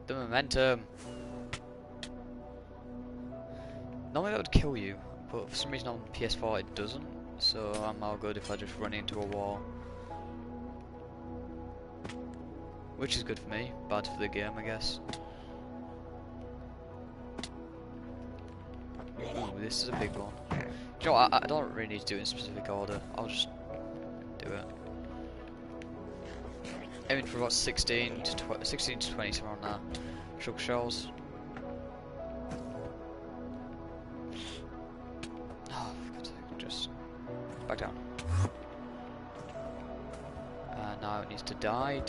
The momentum! Normally that would kill you, but for some reason on PS4 it doesn't, so I'm all good if I just run into a wall. Which is good for me, bad for the game, I guess. Ooh, this is a big one. Do you know what, I don't really need to do it in specific order, I'll just do it. Aiming for about 16 to 20, somewhere on there. Sugar shells. Oh, for God's sake, just back down. Now it needs to die.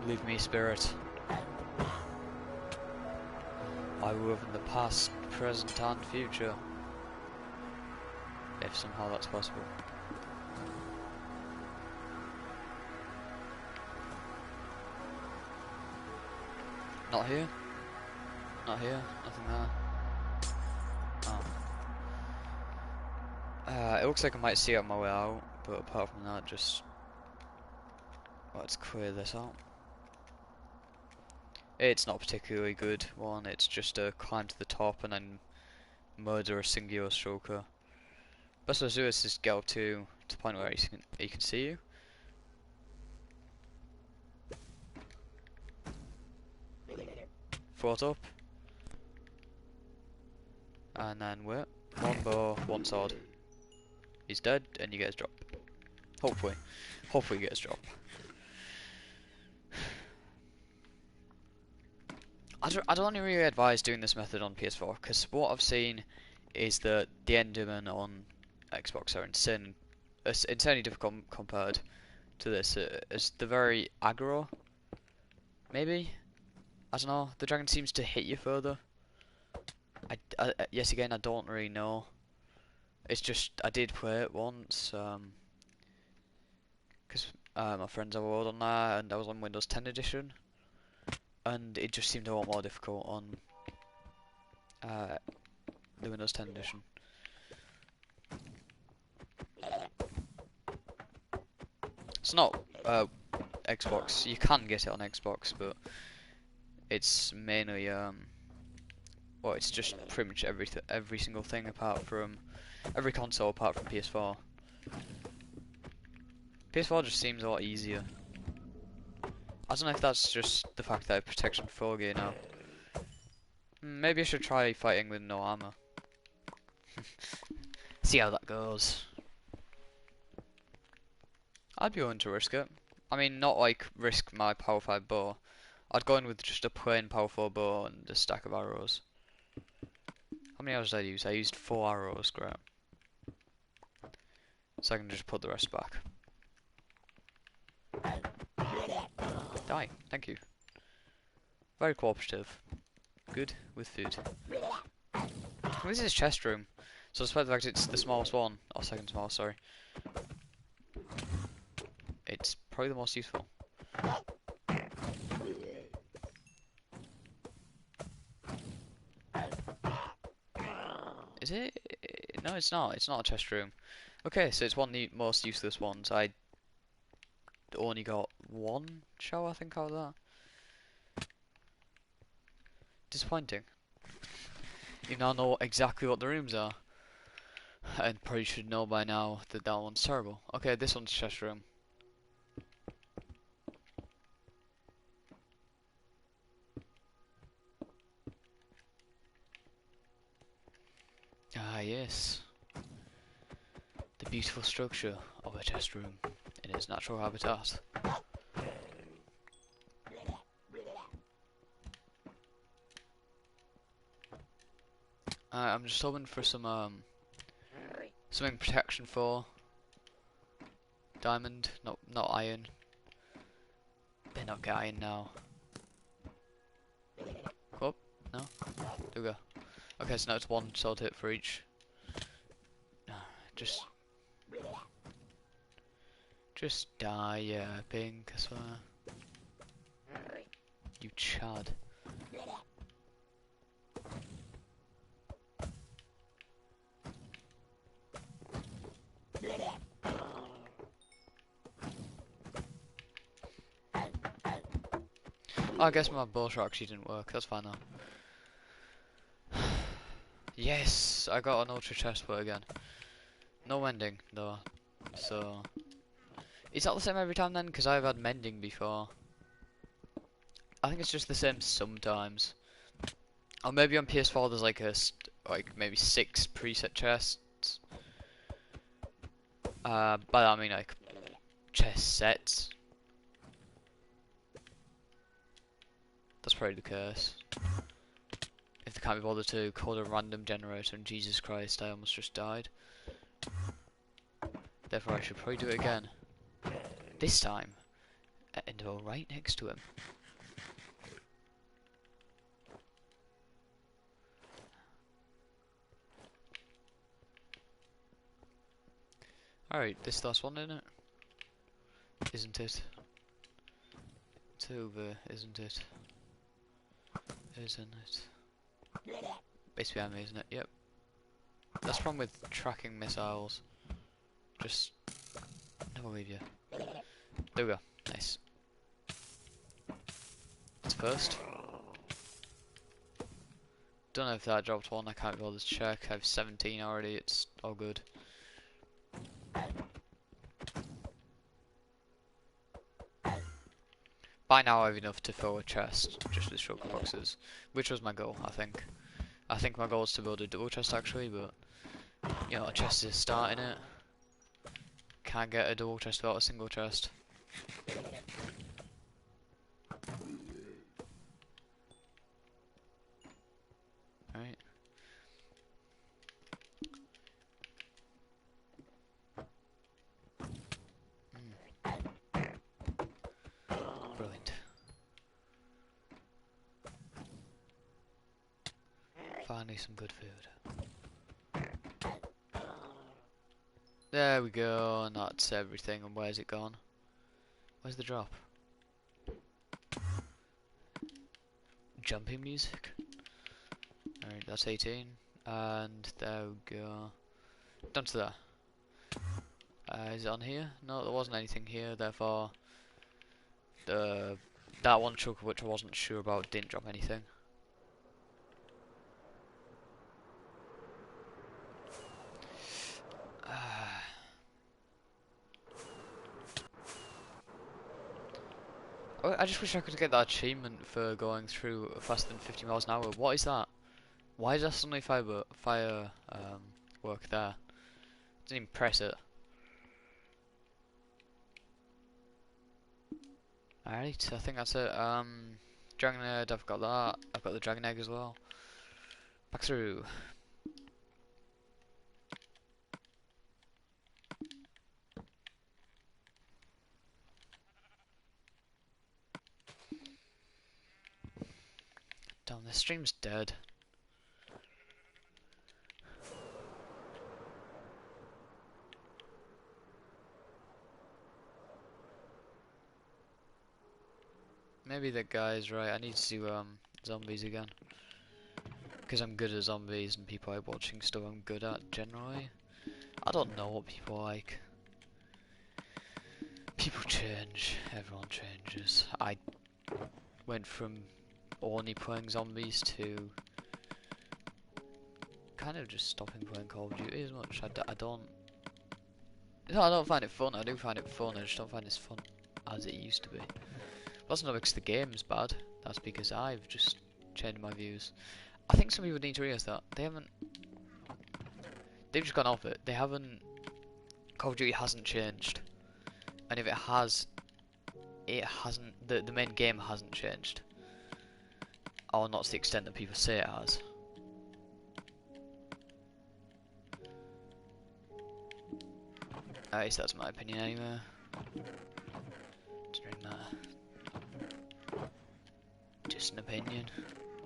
Leave me, spirit. I will live in the past, present and future. If somehow that's possible. Not here? Not here? Nothing there? Oh. It looks like I might see it on my way out, but apart from that, just let's clear this out. It's not a particularly good one, it's just a climb to the top and then murder a singular shulker. Best way to do this is get up to the point where he can see you. Float up. And then wait. One bow, one sword. He's dead, and you get his drop. Hopefully. Hopefully you get his drop. I'd only really advise doing this method on PS4, because what I've seen is that the Endermen on Xbox are insanely difficult compared to this. It's the very aggro, maybe? I don't know, the dragon seems to hit you further. Yes, again, I don't really know. It's just, I did play it once, because my friends have a world on there, and I was on Windows 10 edition, and it just seemed a lot more difficult on the Windows 10 edition. It's not Xbox. You can get it on Xbox, but it's mainly well, it's just pretty much every single thing apart from every console apart from PS4. PS4 just seems a lot easier. I don't know if that's just the fact that I have protection 4K now. Maybe I should try fighting with no armor. See how that goes. I'd be willing to risk it. I mean, not like risk my Power 5 bow. I'd go in with just a plain Power 4 bow and a stack of arrows. How many arrows did I use? I used 4 arrows, great. So I can just put the rest back. Die, thank you. Very cooperative. Good with food. This is chest room. So despite the fact it's the smallest one, or second smallest, sorry. It's probably the most useful. Is it? No, it's not. It's not a chest room. Okay, so it's one of the most useless ones. I only got one shell, I think, out of that. Disappointing. You now know exactly what the rooms are. And probably should know by now that that one's terrible. Okay, this one's chest room. Ah, yes. The beautiful structure of a chest room in its natural habitat. I'm just hoping for some something protection for diamond, not iron. Better not get iron now. Go up? No? There we go. Okay, so now it's one sword hit for each. Just die, yeah, pink, I swear. You chad. Oh, I guess my bow shot actually didn't work, that's fine though. Yes, I got an ultra chest plate again. No mending though, so... Is that the same every time then? Because I've had mending before. I think it's just the same sometimes. Or maybe on PS4 there's like maybe 6 preset chests. By that I mean like chest sets. That's probably the case. If they can't be bothered to code a random generator, and Jesus Christ, I almost just died. Therefore I should probably do it again. This time, and go right next to him. Alright, this last one, isn't it? Isn't it? It's over, isn't it? Isn't it? Base behind me, isn't it? Yep. That's the problem with tracking missiles. Just never leave you. There we go. Nice. It's first. Don't know if that dropped one. I can't be bothered to check. I have 17 already. It's all good. By now I have enough to fill a chest just with shulker boxes, which was my goal, I think. I think my goal is to build a double chest actually, but you know, a chest is starting it. Can't get a double chest without a single chest. Right. Brilliant. Finally some good food. There we go, and that's everything. And where's it gone? Where's the drop? Jumping music. Alright, that's 18. And there we go. Down to there. Is it on here? No, there wasn't anything here, therefore that one chunk which I wasn't sure about didn't drop anything. I just wish I could get that achievement for going through faster than 50 miles an hour. What is that? Why is there suddenly fire work there? Didn't even press it. Alright, I think that's it. Dragon Egg, I've got that. I've got the Dragon Egg as well. Back through. Damn, this stream's dead. Maybe that guy's right. I need to do zombies again. Because I'm good at zombies and people like watching stuff I'm good at generally. I don't know what people like. People change. Everyone changes. I went from only playing zombies to kind of just stopping playing Call of Duty as much. I don't. No, I don't find it fun. I do find it fun. I just don't find it as fun as it used to be. That's not because the game's bad. That's because I've just changed my views. I think some people need to realise that they haven't. They've just gone off it. They haven't. Call of Duty hasn't changed, and if it has, it hasn't. The main game hasn't changed, or not to the extent that people say it has. At least that's my opinion anyway. Just an opinion.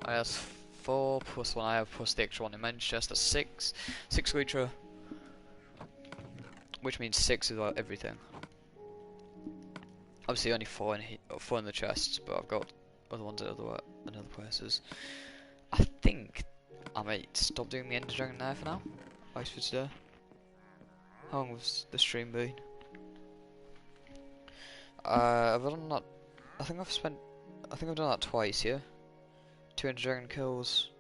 I have 4 plus 1 I have plus the extra one in Manchester. That's 6. 6 Lutra. Which means 6 is about everything. Obviously only 4 in the chests, but I've got other ones at other places. I think I might stop doing the Ender Dragon there for now. Thanks for today. How long was the stream been? I've done that. I think I've done that twice, yeah? 200 dragon kills.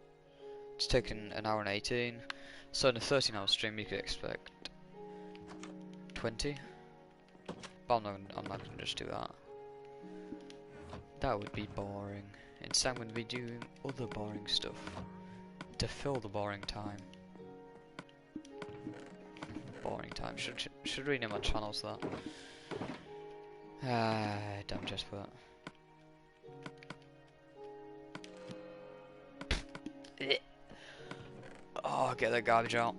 It's taken an hour and 18. So in a 13-hour stream you could expect 20. But I'm not gonna just do that. That would be boring. Instead I'm gonna be doing other boring stuff to fill the boring time. Boring time. Should rename my channel to that. Damn Jesper. Oh, get that garbage out.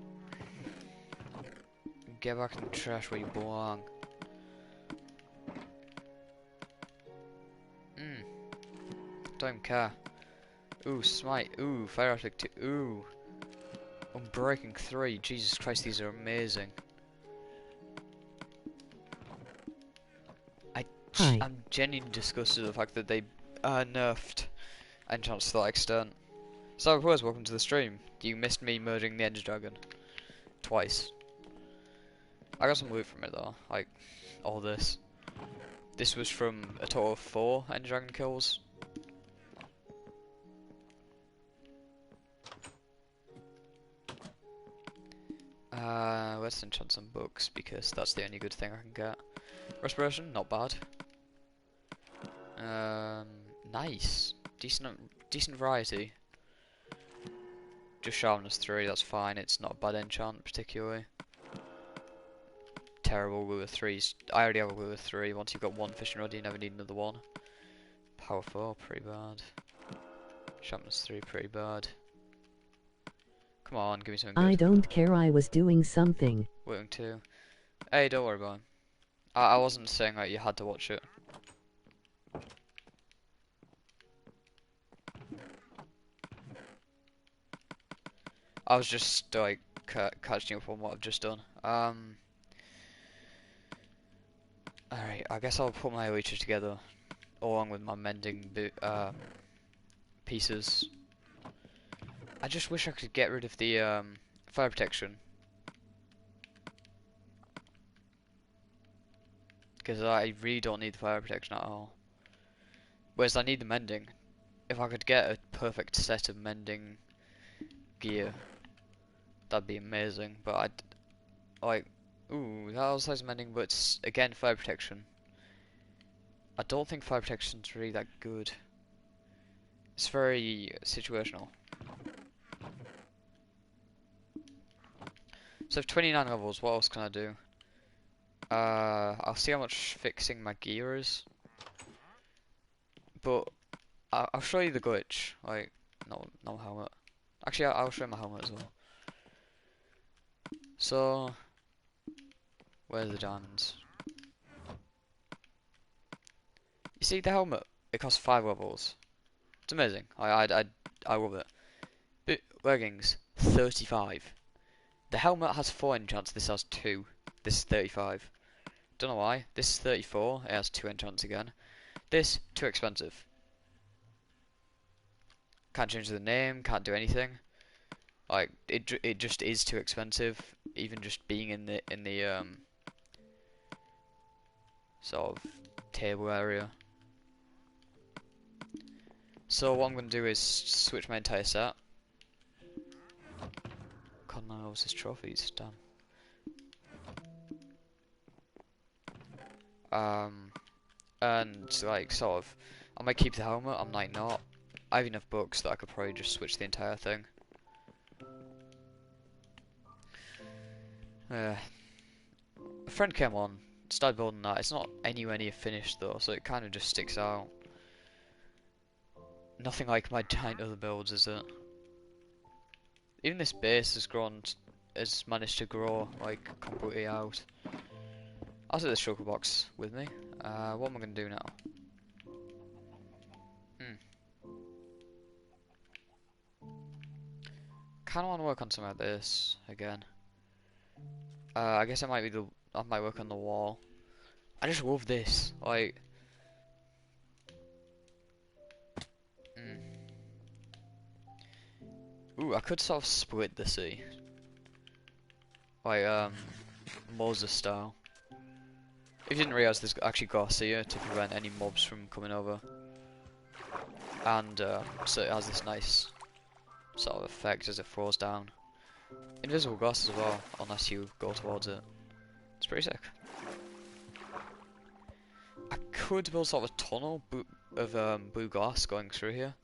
Get back in the trash where you belong. Don't even care. Ooh, smite. Ooh, fire attack 2. Ooh. Unbreaking 3. Jesus Christ, these are amazing. I'm genuinely disgusted at the fact that they nerfed enchants to that extent. So, boys, welcome to the stream. You missed me murdering the Ender Dragon. Twice. I got some loot from it though, like, all this. This was from a total of 4 Ender Dragon kills. Let's enchant some books, because that's the only good thing I can get. Respiration, not bad. Nice. Decent variety. just sharpness 3, that's fine. It's not a bad enchant particularly. Terrible Lure 3s. I already have a Lure 3. Once you've got one fishing rod, you never need another one. Power 4, pretty bad. Sharpness 3, pretty bad. Come on, give me something good. I don't care, I was doing something. Waiting 2. Hey, don't worry about it. I wasn't saying that you had to watch it. I was just like catching up on what I've just done. Alright, I guess I'll put my leeches together along with my mending pieces. I just wish I could get rid of the fire protection, because I really don't need the fire protection at all. Whereas I need the mending. If I could get a perfect set of mending gear, that'd be amazing. But I'd like, ooh, that also has mending, but it's again fire protection. I don't think fire protection's really that good. It's very situational. So I've 29 levels, what else can I do? I'll see how much fixing my gear is. But I'll show you the glitch. Like, no helmet. Actually, I'll show you my helmet as well. So, where's the diamonds? You see the helmet? It costs 5 levels. It's amazing. I love it. But leggings, 35. The helmet has 4 enchants. This has 2. This is 35. Don't know why. This is 34. It has 2 enchants again. This, too expensive. Can't change the name. Can't do anything. Like it just is too expensive. Even just being in the sort of table area. So what I'm gonna do is switch my entire set. God knows his trophies. Damn. And like sort of, I might keep the helmet. I might not. I have enough books that I could probably just switch the entire thing. A friend came on, started building that. It's not anywhere near finished though, so it kind of just sticks out. Nothing like my giant other builds, is it? Even this base has managed to grow like completely out. I'll take the shulker box with me. What am I gonna do now? Kinda wanna work on something like this again. I guess I might work on the wall. I just love this. Like ooh, I could sort of split the sea. Like Moses style. If you didn't realise, there's actually Garcia to prevent any mobs from coming over. And so it has this nice sort of effect as it falls down. Invisible glass as well, unless you go towards it. It's pretty sick. I could build sort of a tunnel of blue glass going through here.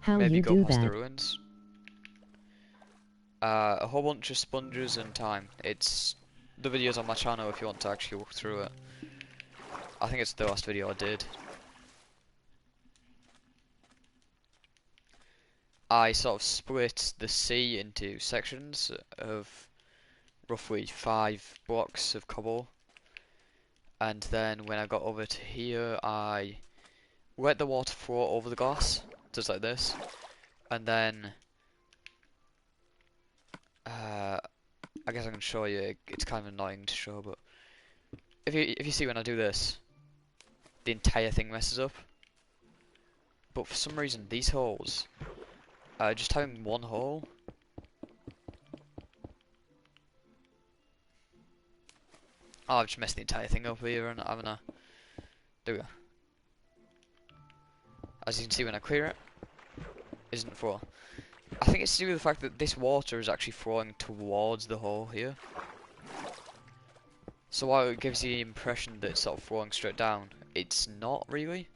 How Maybe you go do past the that? ruins. A whole bunch of sponges and time. It's the videos on my channel if you want to actually walk through it. I think it's the last video I did. I sort of split the sea into sections of roughly 5 blocks of cobble, and then when I got over to here I let the water flow over the glass, just like this, and then I guess I can show you. It's kind of annoying to show, but if you see when I do this, the entire thing messes up. But for some reason these holes, just having one hole, oh, I've just messed the entire thing up here, and haven't I? There we go. As you can see when I clear it, isn't full. I think it's to do with the fact that this water is actually flowing towards the hole here. So while it gives you the impression that it's sort of flowing straight down, it's not really.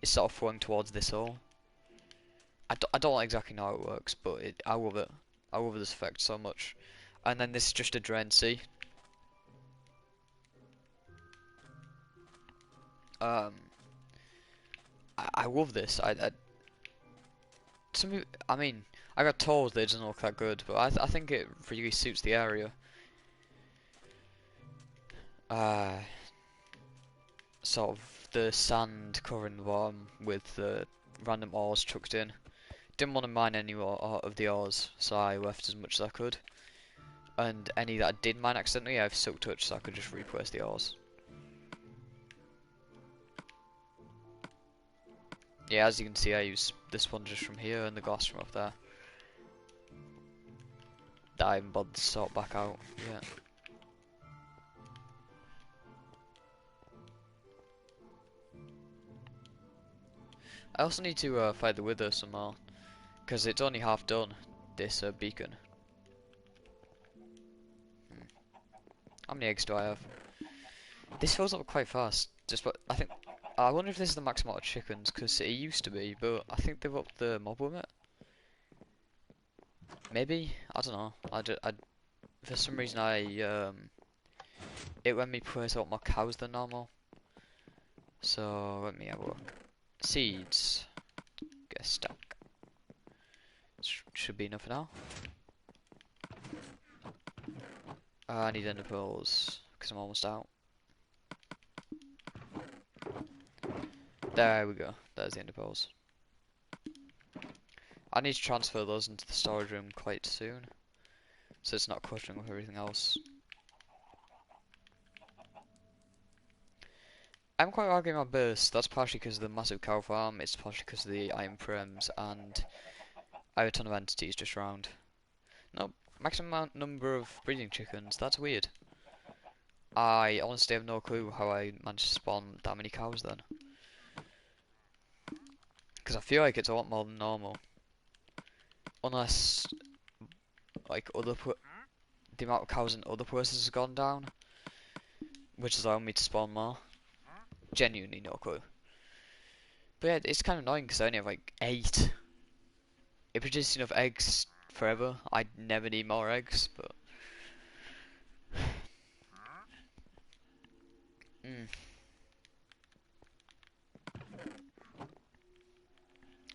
It's sort of flowing towards this hole. I don't exactly know how it works, but I love it. I love this effect so much. And then this is just a drain sea. Um, I love this. Some people, I mean, I got told that it doesn't look that good, but I think it really suits the area. Sort of the sand covering the bottom with the random ores chucked in. Didn't want to mine any more of the ores, so I left as much as I could. And any that I did mine accidentally, I have silk touch, so I could just replace the ores. Yeah, as you can see, I use the sponges from here and the glass from up there. That I haven't bothered to sort back out yet. I also need to fight the Wither some more, because it's only half done, this beacon. How many eggs do I have? This fills up quite fast. I wonder if this is the max amount of chickens, because it used to be, but I think they've upped the mob limit. Maybe? I don't know. For some reason it let me place a lot more cows than normal. So let me have a look. Seeds. Get a stack. Should be enough for now. I need ender pearls because I'm almost out. There we go. There's the ender pearls. I need to transfer those into the storage room quite soon, so it's not cluttering with everything else. I'm quite arguing on burst. That's partially because of the massive cow farm, it's partially because of the iron prems, and I have a ton of entities just around. No, maximum number of breeding chickens, that's weird. I honestly have no clue how I managed to spawn that many cows then. Because I feel like it's a lot more than normal. Unless, like, the amount of cows in other places has gone down, which is allowing me to spawn more. Genuinely no clue. But yeah, it's kind of annoying because I only have like 8. It produces enough eggs forever. I never need more eggs, but...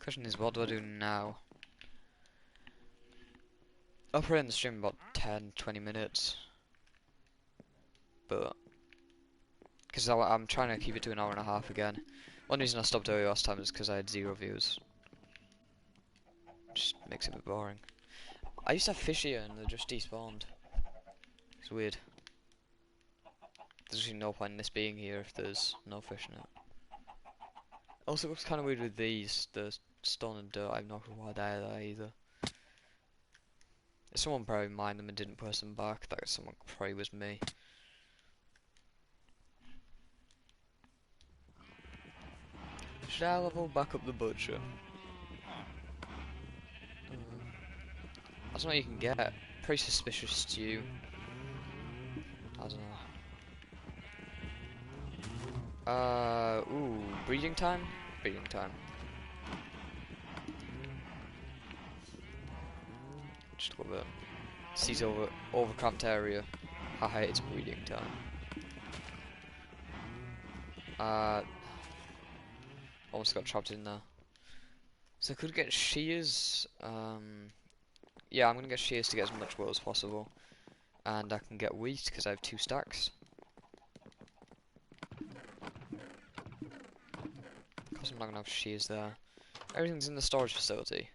Question is, what do I do now? I'll put it in the stream about 10-20 minutes. But... because I'm trying to keep it to an hour and a half again. One reason I stopped early last time is because I had 0 views. Just makes it a bit boring. I used to have fish here and they just despawned. It's weird. There's actually no point in this being here if there's no fish in it. Also, it looks kind of weird with these, the stone and dirt. I have no clue why they're there either. Someone probably mined them and didn't put them back. That someone probably was me. Should I level back up the butcher? I don't know what you can get. Pretty suspicious stew. I don't know. Ooh, breeding time? Breeding time. Just a little bit. Sees overcramped area. Haha, it's breeding time. Almost got trapped in there. So I could get shears. Yeah, I'm gonna get shears to get as much wool as possible. And I can get wheat because I have 2 stacks. Because I'm not gonna have shears there. Everything's in the storage facility.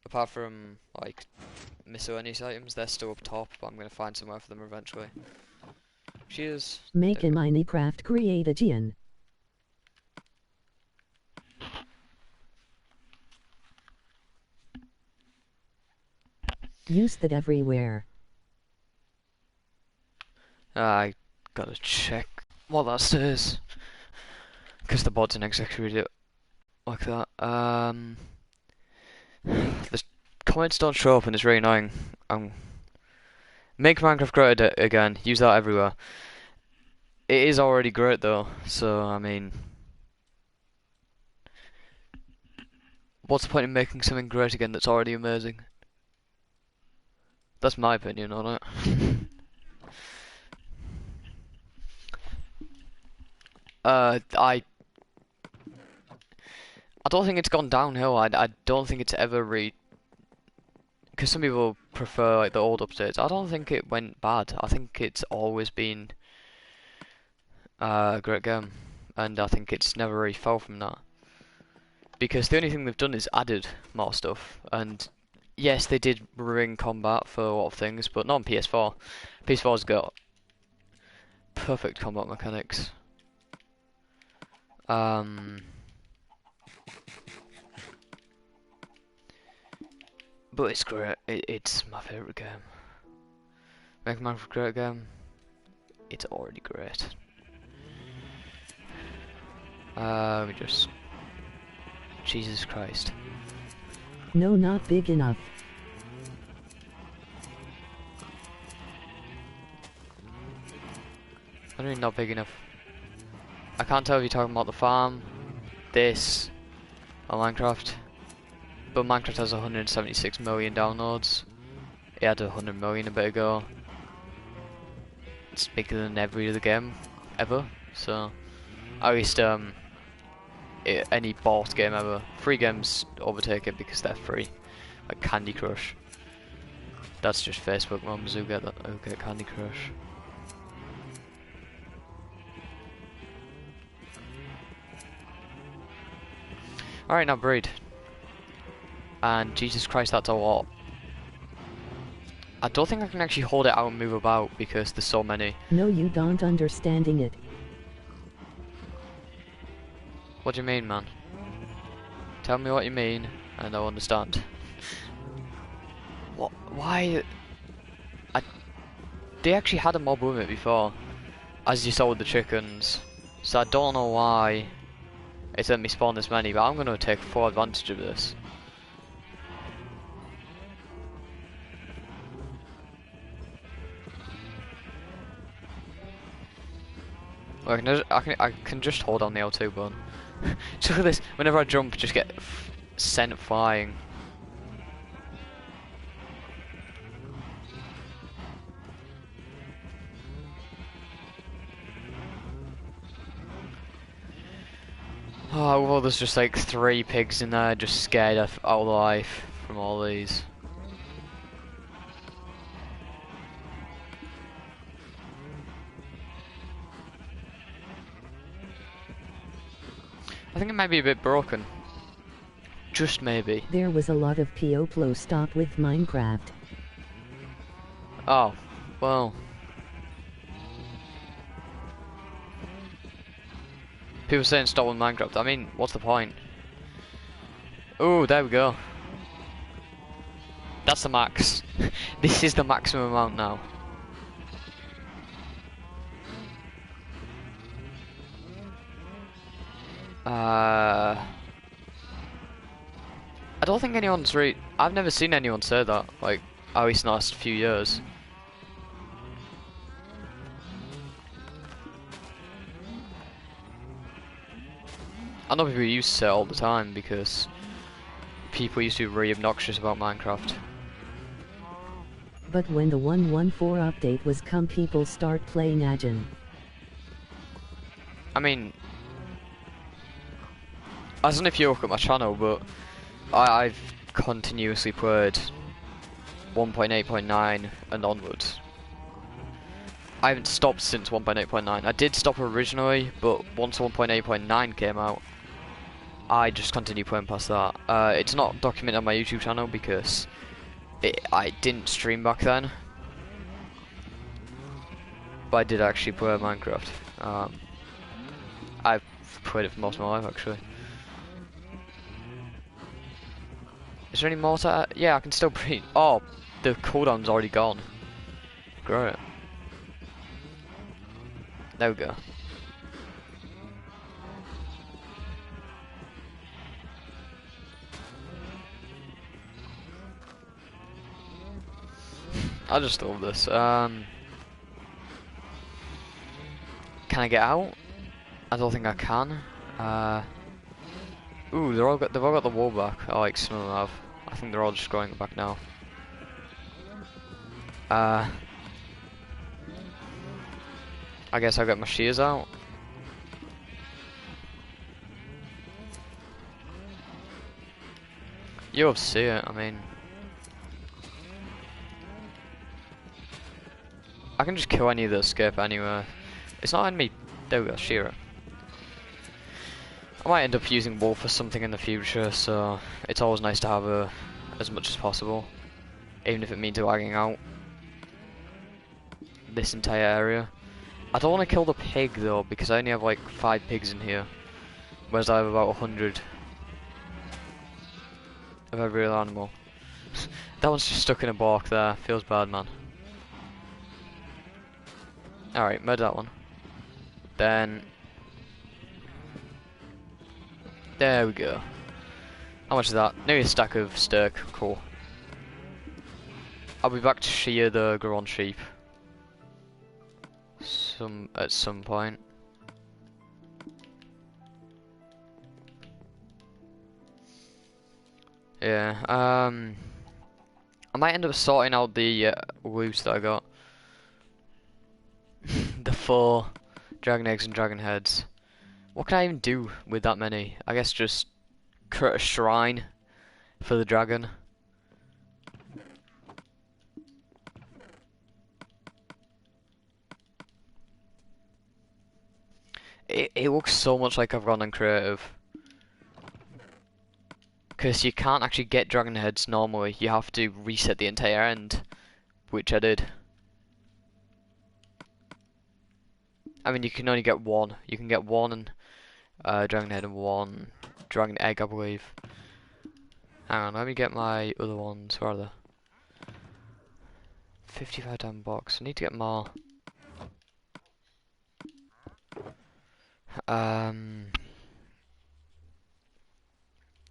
Apart from, like, miscellaneous items, they're still up top, but I'm gonna find somewhere for them eventually. Shears. Make a Minecraft create a gen. Use that everywhere. I gotta check what that says. Because the bot didn't execute it like that. The comments don't show up and it's really annoying. Make Minecraft great again. Use that everywhere. It is already great though, so I mean, what's the point in making something great again that's already amazing? That's my opinion on it. I don't think it's gone downhill. I don't think it's ever because some people prefer like the old updates. I don't think it went bad. I think it's always been a great game, and I think it's never really fell from that. Because the only thing they've done is added more stuff, and yes, they did bring combat for a lot of things, but not on PS4. PS4's got perfect combat mechanics. But it's great. It's my favourite game. Mega Man's a great game. It's already great. We just... Jesus Christ. No, not big enough. What do you mean not big enough? I can't tell if you're talking about the farm, this, or Minecraft. But Minecraft has 176 million downloads. It had 100 million a bit ago. It's bigger than every other game ever. So, at least any bought game ever. Free games overtake it because they're free, like Candy Crush. That's just Facebook mums who get Candy Crush. Alright, now breed. And Jesus Christ, that's a lot. I don't think I can actually hold it out and move about because there's so many. No, you don't understanding it. What do you mean, man? Tell me what you mean, and I'll understand. What? Why? They actually had a mob limit before, as you saw with the chickens. So I don't know why it's let me spawn this many, but I'm going to take full advantage of this. I can just hold on the L2 button. Just look at this. Whenever I jump, just get sent flying. Oh well, there's just like 3 pigs in there, just scared out of life from all these. I think it might be a bit broken. Just maybe. There was a lot of Poplo stop with Minecraft. Oh, well. People saying stop with Minecraft. I mean, what's the point? Oh, there we go. That's the max. This is the maximum amount now. I don't think anyone's I've never seen anyone say that, like, at least in the last few years. I know people used to say it all the time because people used to be really obnoxious about Minecraft. But when the 1.14 update was come, people start playing Agin. I mean, I don't know if you look at my channel, but I've continuously played 1.8.9 and onwards. I haven't stopped since 1.8.9. I did stop originally, but once 1.8.9 came out, I just continued playing past that. It's not documented on my YouTube channel because I didn't stream back then. But I did actually play Minecraft. I've played it for most of my life, actually. Is there any more to yeah, I can still breed. Oh, the cooldown's already gone. Great. There we go. I just love this. Can I get out? I don't think I can. Ooh, they've all got the wall back. I like some of them have. I think they're all just growing it back now. I guess I'll get my shears out. You'll see it, I mean. I can just kill any of the escape anywhere. It's not letting me. There we go, shear it. I might end up using wool for something in the future, so it's always nice to have as much as possible. Even if it means lagging out this entire area. I don't want to kill the pig though, because I only have like 5 pigs in here. Whereas I have about 100 of every other animal. That one's just stuck in a block there. Feels bad, man. Alright, murder that one. Then... there we go. How much is that? Nearly a stack of stirk. Cool. I'll be back to shear the Garon sheep. At some point. Yeah, I might end up sorting out the loot that I got. The 4 dragon eggs and dragon heads. What can I even do with that many? I guess just create a shrine for the dragon. It looks so much like I've gone on creative. Because you can't actually get dragon heads normally, you have to reset the entire end, which I did. I mean, you can only get one. You can get one dragon head and 1 dragon egg, I believe. Hang on, let me get my other ones. Where are they? 55 diamond box. I need to get more.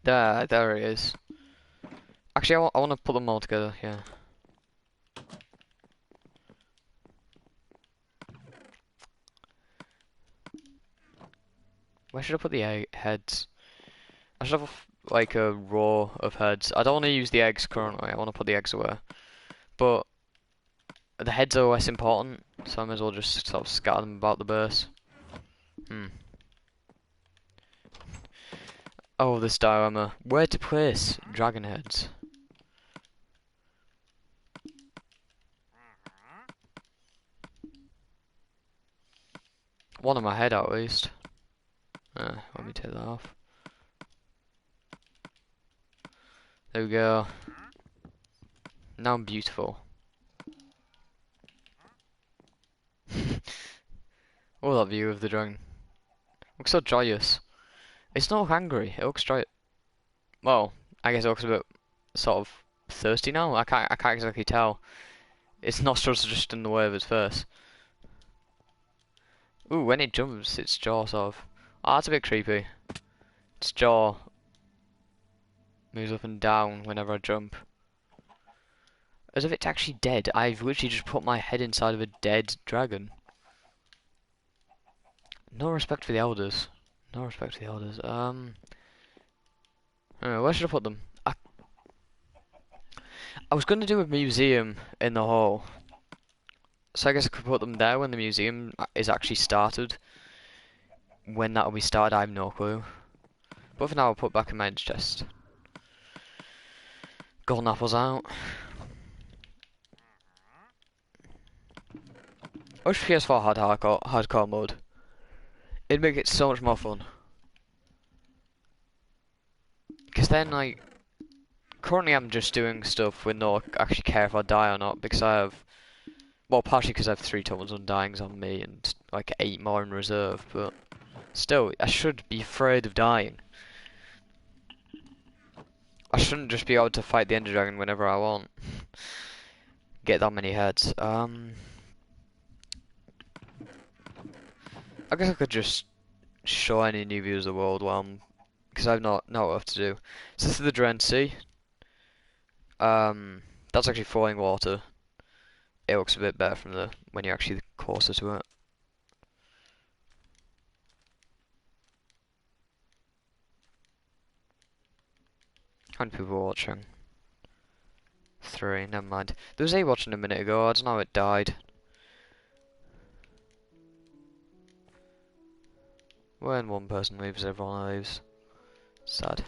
There it is. Actually, I want to put them all together. Yeah. Where should I put the heads? I should have like a row of heads. I don't want to use the eggs currently. I want to put the eggs away. But the heads are less important, so I may as well just sort of scatter them about the base. Oh, this diorama. Where to place dragon heads? One on my head at least. Let me take that off. There we go. Now I'm beautiful. Oh, that view of the dragon. Looks so joyous. It's not angry. It looks joyous. Well, I guess it looks a bit sort of thirsty now. I can't exactly tell. Its nostrils are just in the way of its face. Ooh, when it jumps, its jaw sort of. Oh, that's a bit creepy. Its jaw moves up and down whenever I jump. As if it's actually dead. I've literally just put my head inside of a dead dragon. No respect for the elders. No respect for the elders. Where should I put them? I was going to do a museum in the hall. So I guess I could put them there when the museum is actually started. When that will be started, I have no clue. But for now, I'll put back in my chest. Golden apples out. I wish PS4 had hardcore mode. It'd make it so much more fun. Because then, like, currently I'm just doing stuff with no actually care if I die or not, because I have, well, partially because I have 3 total undyings on me and like 8 more in reserve, but still, I should be afraid of dying. I shouldn't just be able to fight the Ender Dragon whenever I want. Get that many heads. I guess I could just show any new views of the world while because I've not what I have to do. So this is the Dren Sea. That's actually flowing water. It looks a bit better from when you're actually closer to it. How many people are watching? 3, never mind. There was 8 watching a minute ago, I don't know how it died. When one person leaves, everyone leaves. Sad.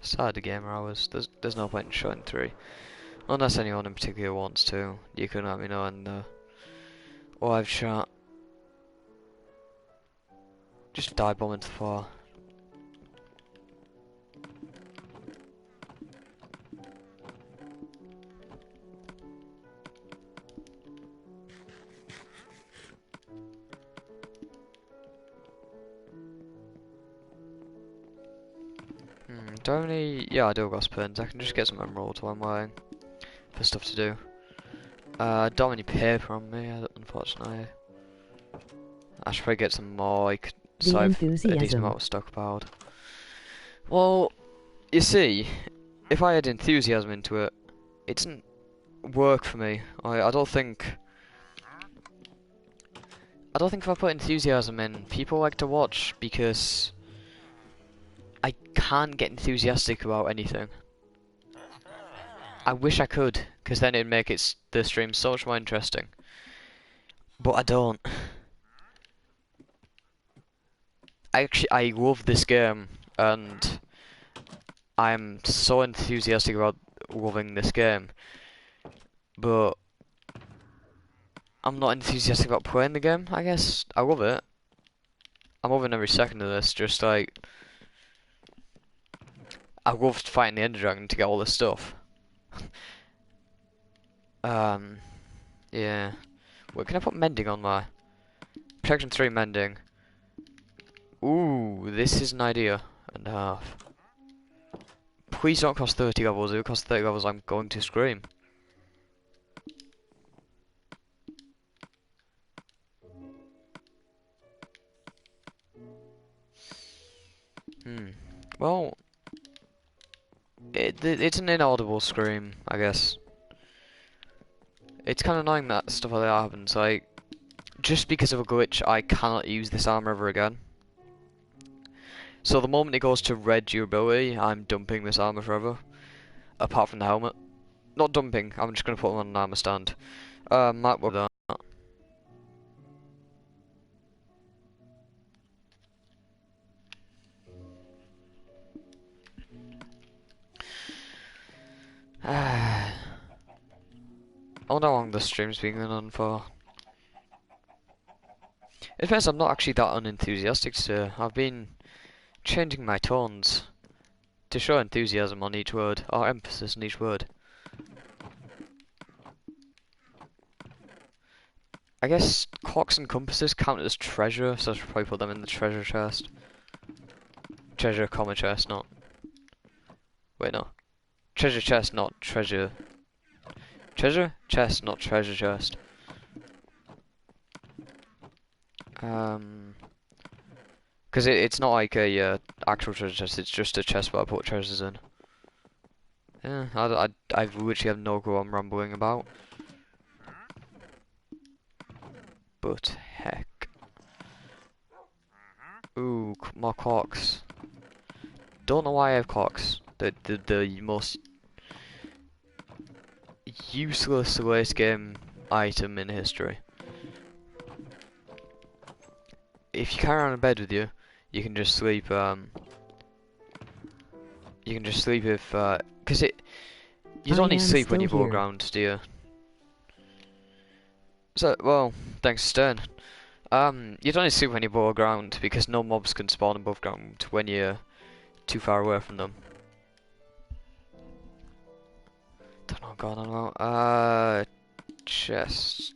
Sad gamer hours. There's no point in showing 3. Unless anyone in particular wants to. You can let me know in the live chat. Just dive bomb into the floor. Do any? Yeah, I do have pins. I can just get some emeralds while I'm waiting for stuff to do. Don't have any paper on me, unfortunately. I should probably get some more, like, so I have a decent amount of stockpiled. Well, you see, if I had enthusiasm into it, it doesn't work for me. I don't think if I put enthusiasm in, people like to watch because I can't get enthusiastic about anything. I wish I could, because then it'd make the stream so much more interesting. But I don't. I love this game, and I'm so enthusiastic about loving this game. But I'm not enthusiastic about playing the game, I guess. I love it. I'm loving every second of this, just like... I loved fighting the Ender Dragon to get all this stuff. Yeah. Wait, can I put mending on my... Protection 3 mending. Ooh, this is an idea and a half. Please don't cost 30 levels. If it costs 30 levels, I'm going to scream. Well... It's an inaudible scream, I guess. It's kind of annoying that stuff like that happens. Like, just because of a glitch, I cannot use this armor ever again. So the moment it goes to red durability, I'm dumping this armor forever. Apart from the helmet. Not dumping, I'm just going to put them on an armor stand. Might work that. I wonder how long the stream's been going on for. In fact, I'm not actually that unenthusiastic today. I've been changing my tones to show enthusiasm on each word, or emphasis on each word. I guess clocks and compasses count as treasure, so I should probably put them in the treasure chest. Treasure, comma chest, not... Wait, no. Treasure chest, not treasure... Treasure chest, not treasure chest. Because it's not like a actual treasure chest, it's just a chest where I put treasures in. Yeah, I literally have no clue what I'm rambling about. But heck. Ooh, more clocks. Don't know why I have clocks. The most useless late game item in history. If you carry on in bed with you, you can just sleep. You can just sleep if, because you don't need sleep when you're above ground, do you? So, well, thanks, Stern. You don't need sleep when you're above ground because no mobs can spawn above ground when you're too far away from them. Don't know what going on about. Chest.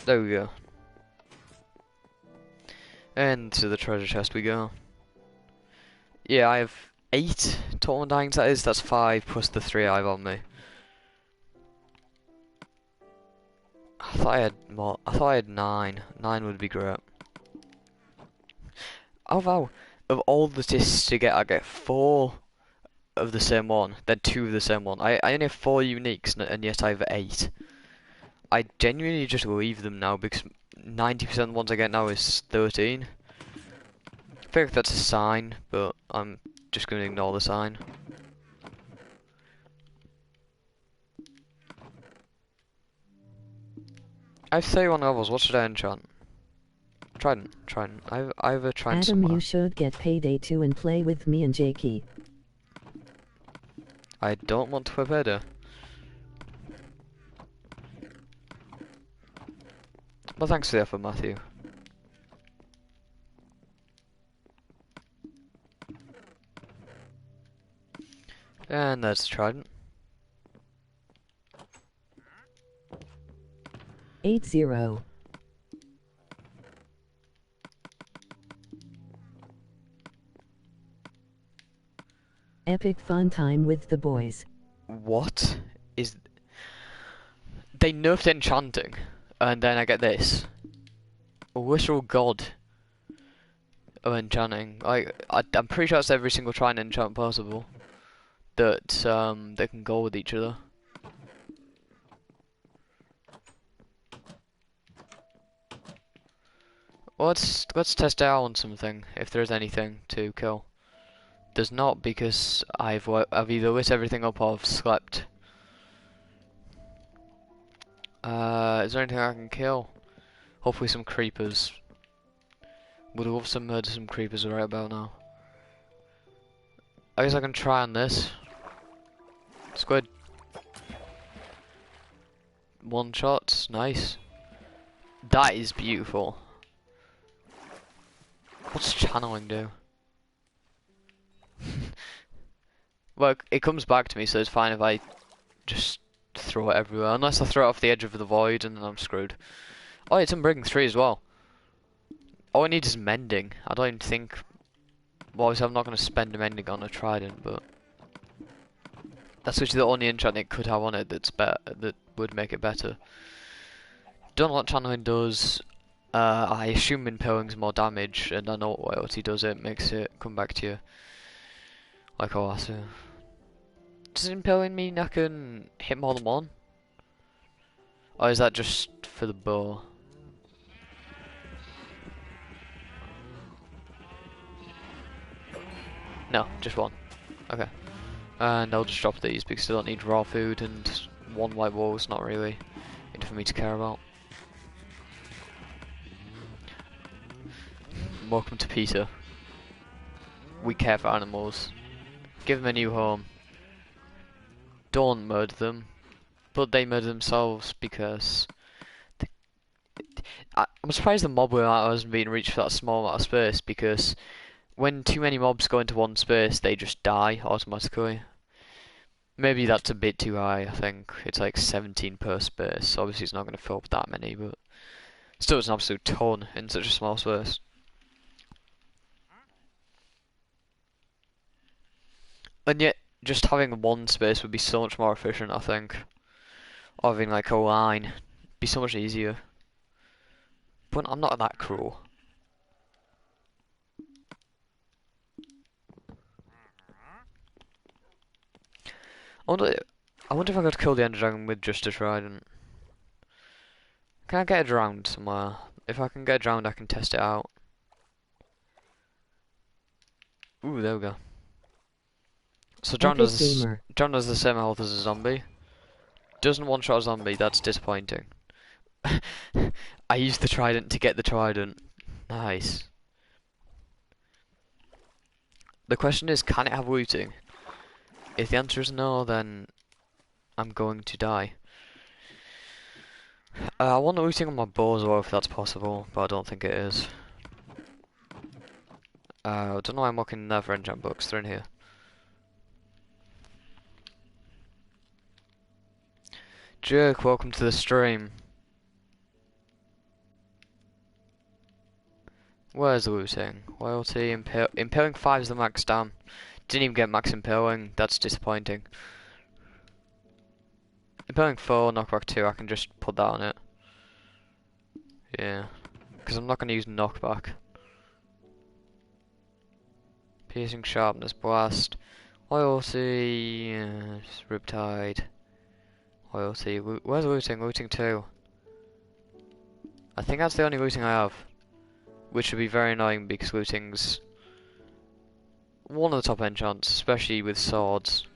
There we go. And to the treasure chest we go. Yeah, I have 8 total undyings, that is. That's 5 plus the 3 I have on me. I thought I had more. I thought I had 9. 9 would be great. Oh wow. Of all the discs to get, I get 4 of the same one, then 2 of the same one. I only have 4 uniques, and yet I have 8. I genuinely just leave them now because 90% of the ones I get now is 13. feel like that's a sign, but I'm just gonna ignore the sign. I have 31 levels, what should I enchant? Trident. I have a trident Adam, somewhere. you should get Payday 2 and play with me and Jakey. I don't want to play better. Well, thanks for the effort, Matthew. And there's the trident. 8-0. Epic fun time with the boys. What is... They nerfed enchanting, and then I get this. A literal god of enchanting. I'm pretty sure that's every single trident enchant possible. That they can go with each other. Well, let's test it out on something, if there's anything to kill. There's not, because I've either lit everything up or I've slept. Is there anything I can kill? Hopefully some creepers. Would love to murder some creepers right about now. I guess I can try on this. Squid. One shot, nice. That is beautiful. What's channeling do? Well, it comes back to me, so it's fine if I just throw it everywhere. Unless I throw it off the edge of the void, and then I'm screwed. Oh, it's Unbreaking 3 as well. All I need is mending. I don't even think... Well, obviously I'm not going to spend a mending on a trident, but... That's actually the only enchant it could have on it that's better, that would make it better. Don't know what channeling does. I assume Impeling's more damage, and I know what loyalty does. It makes it come back to you. Like Oasu. Does Impaling mean I can hit more than one? Or is that just for the bow? No, just one. Okay. And I'll just drop these because I don't need raw food, and one white wall is not really enough for me to care about. Welcome to Peter. We care for animals. Give them a new home. Don't murder them. But they murder themselves because... I'm surprised the mob amount hasn't been reached for that small amount of space, because when too many mobs go into one space, they just die automatically. Maybe that's a bit too high, I think. It's like 17 per space. Obviously it's not going to fill up that many, but... Still, it's an absolute ton in such a small space. And yet, just having one space would be so much more efficient, I think. Or having like a line, be so much easier. But I'm not that cruel. I wonder if I could kill the Ender Dragon with just a trident. Can I get it drowned somewhere? If I can get it drowned, I can test it out. Ooh, there we go. So drowned has the same health as a zombie. Doesn't one-shot a zombie, that's disappointing. I used the trident to get the trident. Nice. The question is, can it have looting? If the answer is no, then I'm going to die. I want looting on my bow as well, if that's possible, but I don't think it is. I don't know why I'm looking there for enchant books, they're in here. Jerk, welcome to the stream. Where's the looting? Loyalty, Impaling 5 is the max dam. Didn't even get max Impaling, that's disappointing. Impaling 4, knockback 2, I can just put that on it. Yeah, because I'm not going to use knockback. Piercing, sharpness, blast. Loyalty, Riptide. Loyalty, where's looting? Looting 2. I think that's the only looting I have. Which would be very annoying because looting's one of the top enchants, especially with swords.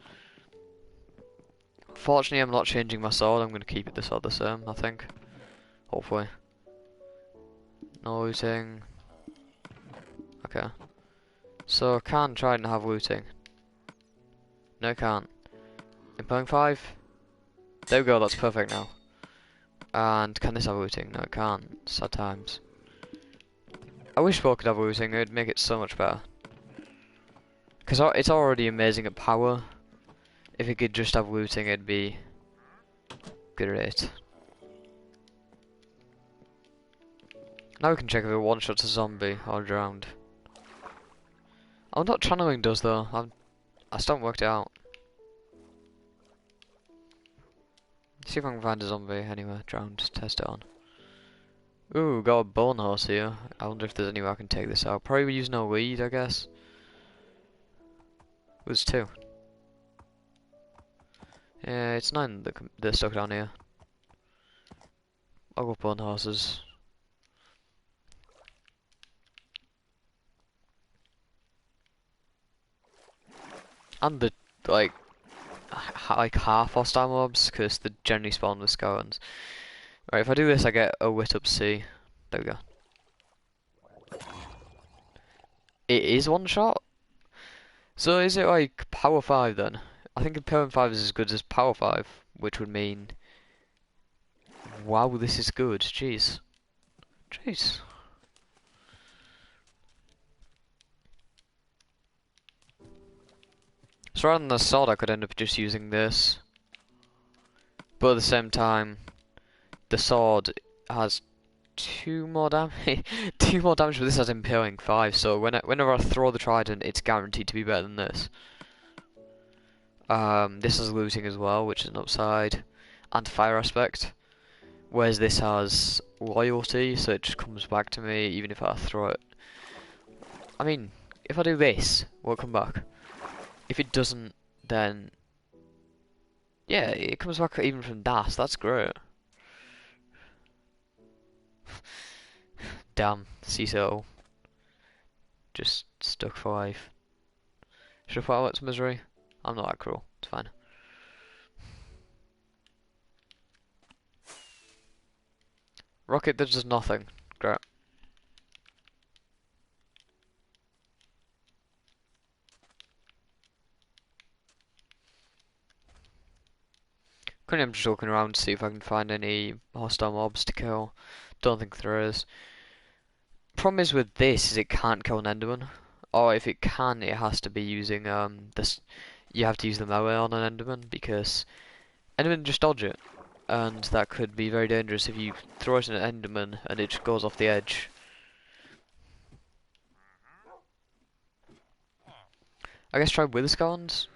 Fortunately, I'm not changing my sword. I'm going to keep it the sword the same, I think. Hopefully. No looting. Okay. So, can try and have looting. No, can't. Impelling 5. There we go, that's perfect now. And can this have looting? No, it can't. Sad times. I wish Bo could have looting, it would make it so much better. Because it's already amazing at power. If it could just have looting, it'd be great. Now we can check if it one-shots a zombie or drowned. I wonder what channeling does though. I still haven't worked it out. See if I can find a zombie anywhere. Drowned. Test it on. Ooh, got a bone horse here. I wonder if there's any way I can take this out. Probably use no weed, I guess. There's 2. Yeah, it's 9 that they're stuck down here. I'll go bone horses. And the like half hostile mobs, because they generally spawn with skeletons. Right, if I do this, I get a wit up C. There we go. It is one shot. So is it like power 5 then? I think Imperium 5 is as good as power 5, which would mean, wow, this is good. Jeez. Jeez. So rather than the sword, I could end up just using this. But at the same time, the sword has 2 more damage. 2 more damage, but this has Impaling 5. So whenever I throw the trident, it's guaranteed to be better than this. This has looting as well, which is an upside, and fire aspect. Whereas this has loyalty, so it just comes back to me even if I throw it. I mean, if I do this, will it come back? If it doesn't, then yeah, it comes back even from that. That's great. Damn, CISO. Just stuck for life. Should I put out its misery? I'm not that cruel. It's fine. Rocket that does nothing. Great. Currently I'm just looking around to see if I can find any hostile mobs to kill. Don't think there is. Problem is with this is it can't kill an Enderman. Or if it can, it has to be using this. You have to use the melee on an Enderman because Enderman just dodge it, and that could be very dangerous if you throw it at an Enderman and it just goes off the edge. I guess try with the skeletons.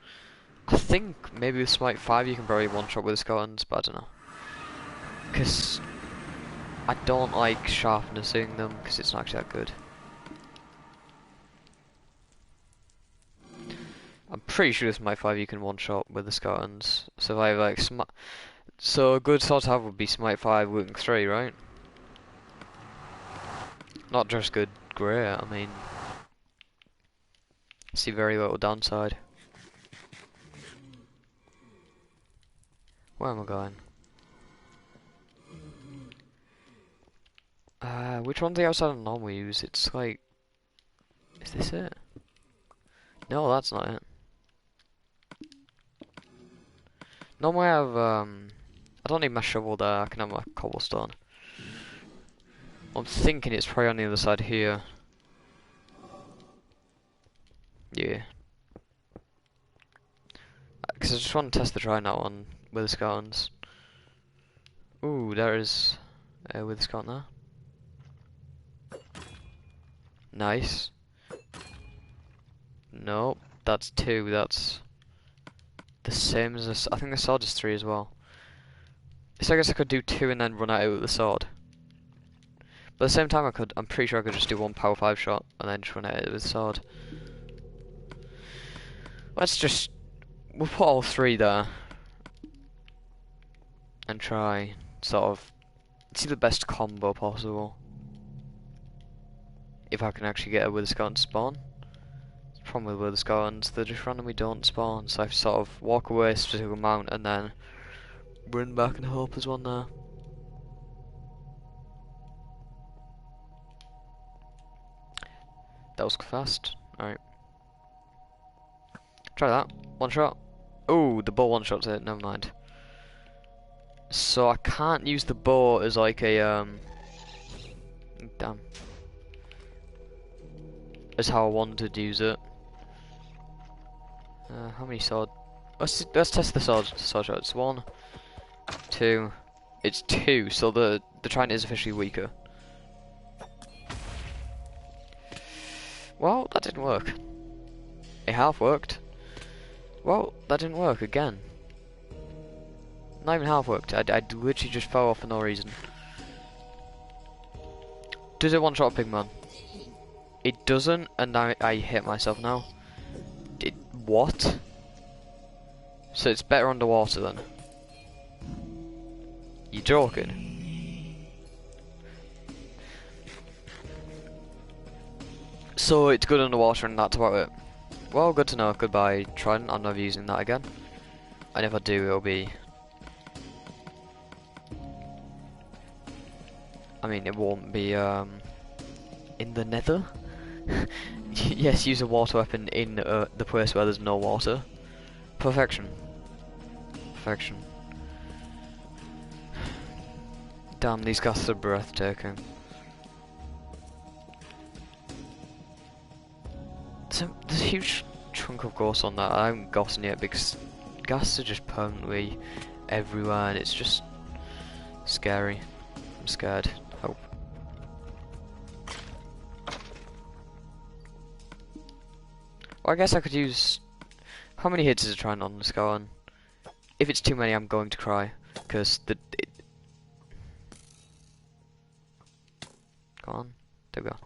I think maybe with Smite 5 you can probably one-shot with the skeletons, but I don't know. Because I don't like sharpnessing them, because it's not actually that good. I'm pretty sure with Smite 5 you can one-shot with the skeletons. So if I have like so a good sword to have would be Smite 5, Looting 3, right? Not just good, great, I mean... I see very little downside. Where am I going? Which one's the outside I normally use? It's like... Is this it? No, that's not it. Normally I have, I don't need my shovel there, I can have my cobblestone. I'm thinking it's probably on the other side here. Yeah. Because I just want to test the trident out on with the skeletons. Ooh, there is with the skeleton there. Nice. Nope, that's 2, that's the same as this. I think the sword is 3 as well. So I guess I could do 2 and then run out with the sword. But at the same time I'm pretty sure I could just do 1 power 5 shot and then just run out with the sword. We'll put all 3 there. And try, sort of, see the best combo possible. If I can actually get it with a skeleton spawn. It's problem with where the scorns, they just randomly don't spawn, so I have to sort of walk away a specific amount and then run back and hope there's one there. That was fast. Alright. Try that. One shot. Oh, the bow one shot's it, never mind. So I can't use the bow as like a damn. As how I wanted to use it. How many sword? Let's test the sword shots. 1, 2. It's 2, so the trident is officially weaker. Well, that didn't work. It half worked. Well, that didn't work again. Not even half worked. I literally just fell off for no reason. Does it one-shot Pigman? It doesn't, and I hit myself now. What? So it's better underwater then? You joking? So it's good underwater and that's about it. Well, good to know. Goodbye, Trident. I'm never using that again. And if I do, it'll be... I mean, it won't be, in the nether? Yes, use a water weapon in the place where there's no water. Perfection. Perfection. Damn, these ghasts are breathtaking. So, there's a huge chunk of ghosts on that. I haven't gotten yet because ghasts are just permanently everywhere and it's just scary. I'm scared. Hope. Well, I guess I could use... How many hits is it trying on this going? If it's too many, I'm going to cry. Because Go on. There we go.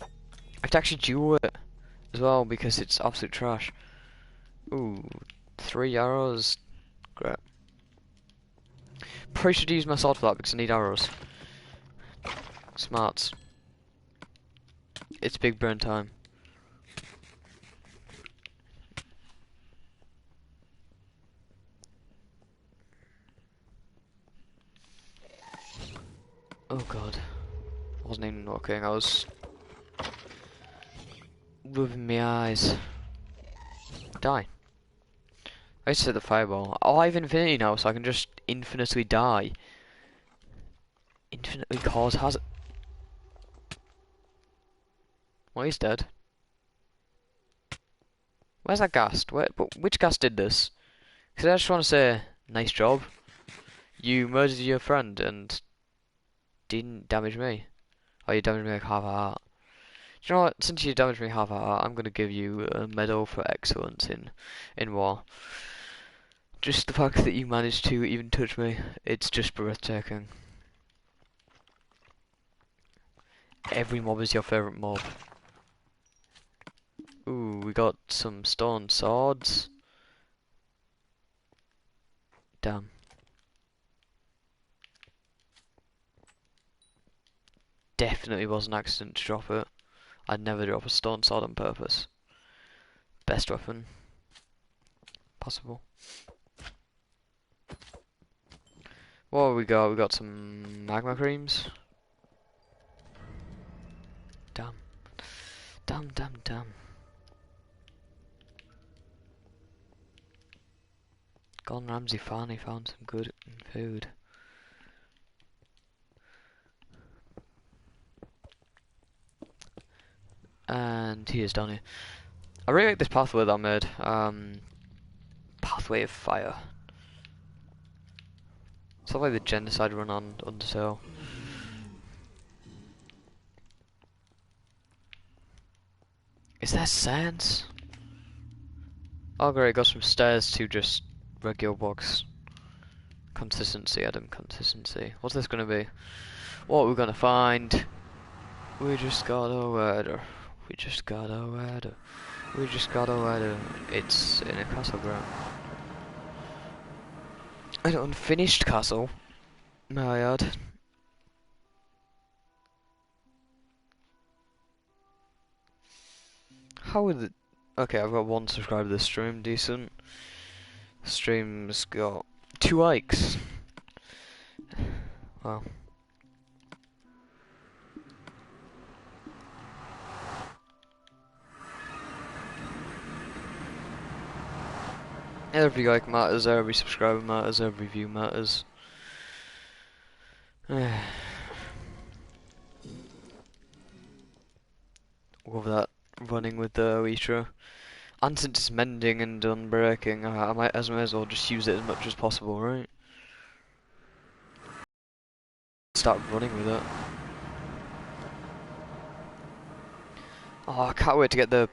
I have to actually duel it as well because it's absolute trash. Ooh, 3 arrows. Great. Probably should use my sword for that because I need arrows. Smarts. It's big burn time. Oh god. I wasn't even looking, I was rubbing my eyes. Die. I used to hit the fireball. Oh, I have infinity now, so I can just infinitely die. Infinitely cause hazard. Well, he's dead. Where's that ghast? But which ghast did this? Because I just want to say, nice job. You murdered your friend and didn't damage me. Oh, you damaged me like half a heart. Do you know what? Since you damaged me half a heart, I'm gonna give you a medal for excellence in war. Just the fact that you managed to even touch me, it's just breathtaking. Every mob is your favourite mob. Ooh, we got some stone swords. Damn. Definitely was an accident to drop it. I'd never drop a stone sword on purpose. Best weapon possible. What have we got? We got some magma creams. Damn. Damn, damn, damn. Gordon Ramsay finally found some good food. And he is down here. I really like this pathway that I made. Pathway of Fire. It's not like the genocide run on Undertale. Is there sense? Oh great, got some stairs to just regular blocks. Consistency, Adam, consistency. What's this gonna be? What we're gonna find? We just got a ladder. We just got a ladder. We just got a ladder. It's in a castle ground. An unfinished castle, may I add. how would it... Okay, I've got 1 subscriber to this stream, decent. Stream's got 2 likes. Wow. Every like matters, every subscriber matters, every view matters. Over that running with the Oitra. And since it's mending and unbreaking, I might as well just use it as much as possible, right? Start running with it. Oh, I can't wait to get the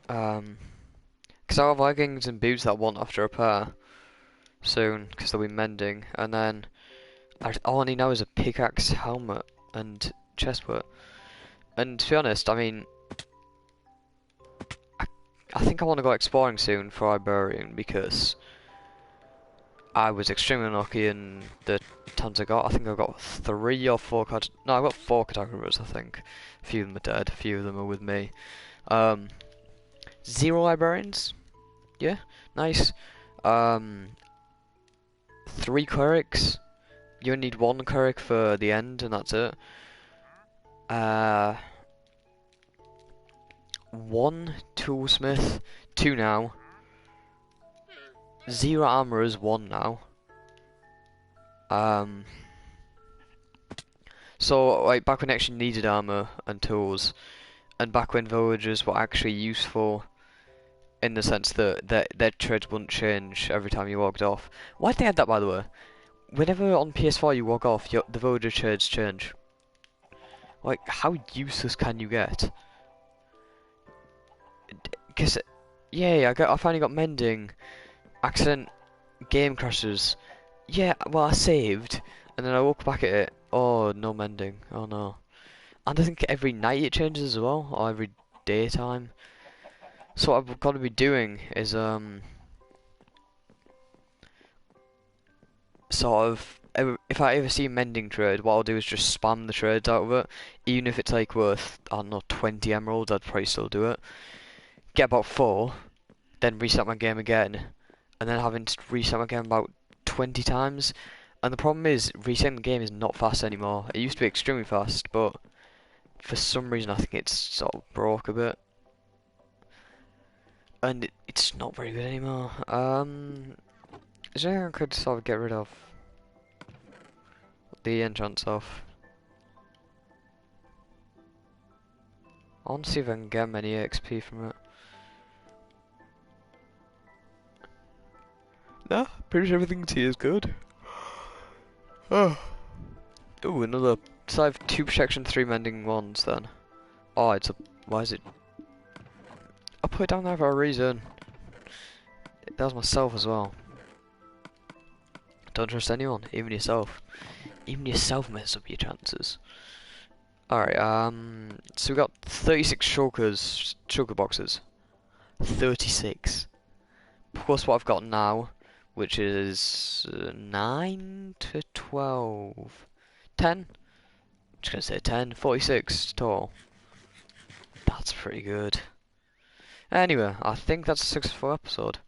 because I have leggings and boots that I want after repair soon, because they'll be mending, and then all I need now is a pickaxe, helmet, and chest plate. And to be honest, I mean, I think I want to go exploring soon for Iberian, because I was extremely unlucky in the times I got. I think I got 3 or 4 cards. No, I got 4 catalogs, I think. A few of them are dead, a few of them are with me. 0 librarians. Yeah, nice. 3 clerics. You only need 1 cleric for the end, and that's it. 1 toolsmith, 2 now. 0 armorers, 1 now. So like back when actually needed armor and tools, and back when villagers were actually useful, in the sense that their trades wouldn't change every time you logged off. Why'd they add that, by the way? Whenever on PS4 you log off, the villager trades change. Like, how useless can you get? Cause, yeah, I finally got mending. Accident, game crashes. Yeah, well, I saved, and then I look back at it. Oh, no mending. Oh no. And I think every night it changes as well, or every daytime. So what I've got to be doing is sort of, if I ever see a mending trade, what I'll do is just spam the trades out of it. Even if it's like worth, I don't know, 20 emeralds, I'd probably still do it. Get about 4, then reset my game again, and then having to reset my game about 20 times. And the problem is, resetting the game is not fast anymore. It used to be extremely fast, but for some reason I think it's sort of broke a bit. And it's not very good anymore. Is there anything I could sort of get rid of? The enchants off. I want to see if I can get any XP from it. No, pretty sure everything here is good. Oh. Ooh, another. So I have 2 protection, 3 mending ones then. Oh, it's a. Why is it? I put it down there for a reason. That was myself as well. Don't trust anyone, even yourself. Even yourself messes up your chances. Alright, so we got 36 shulker boxes. 36. Plus what I've got now, which is 9 to 12. 10? I'm just gonna say 10. 46 total. That's pretty good. Anyway, I think that's a successful episode.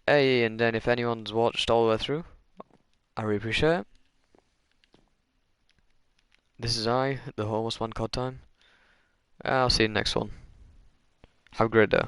Hey, and then if anyone's watched all the way through, I really appreciate it. This is I, the homeless man, COD Time. I'll see you in the next one. Have a great day.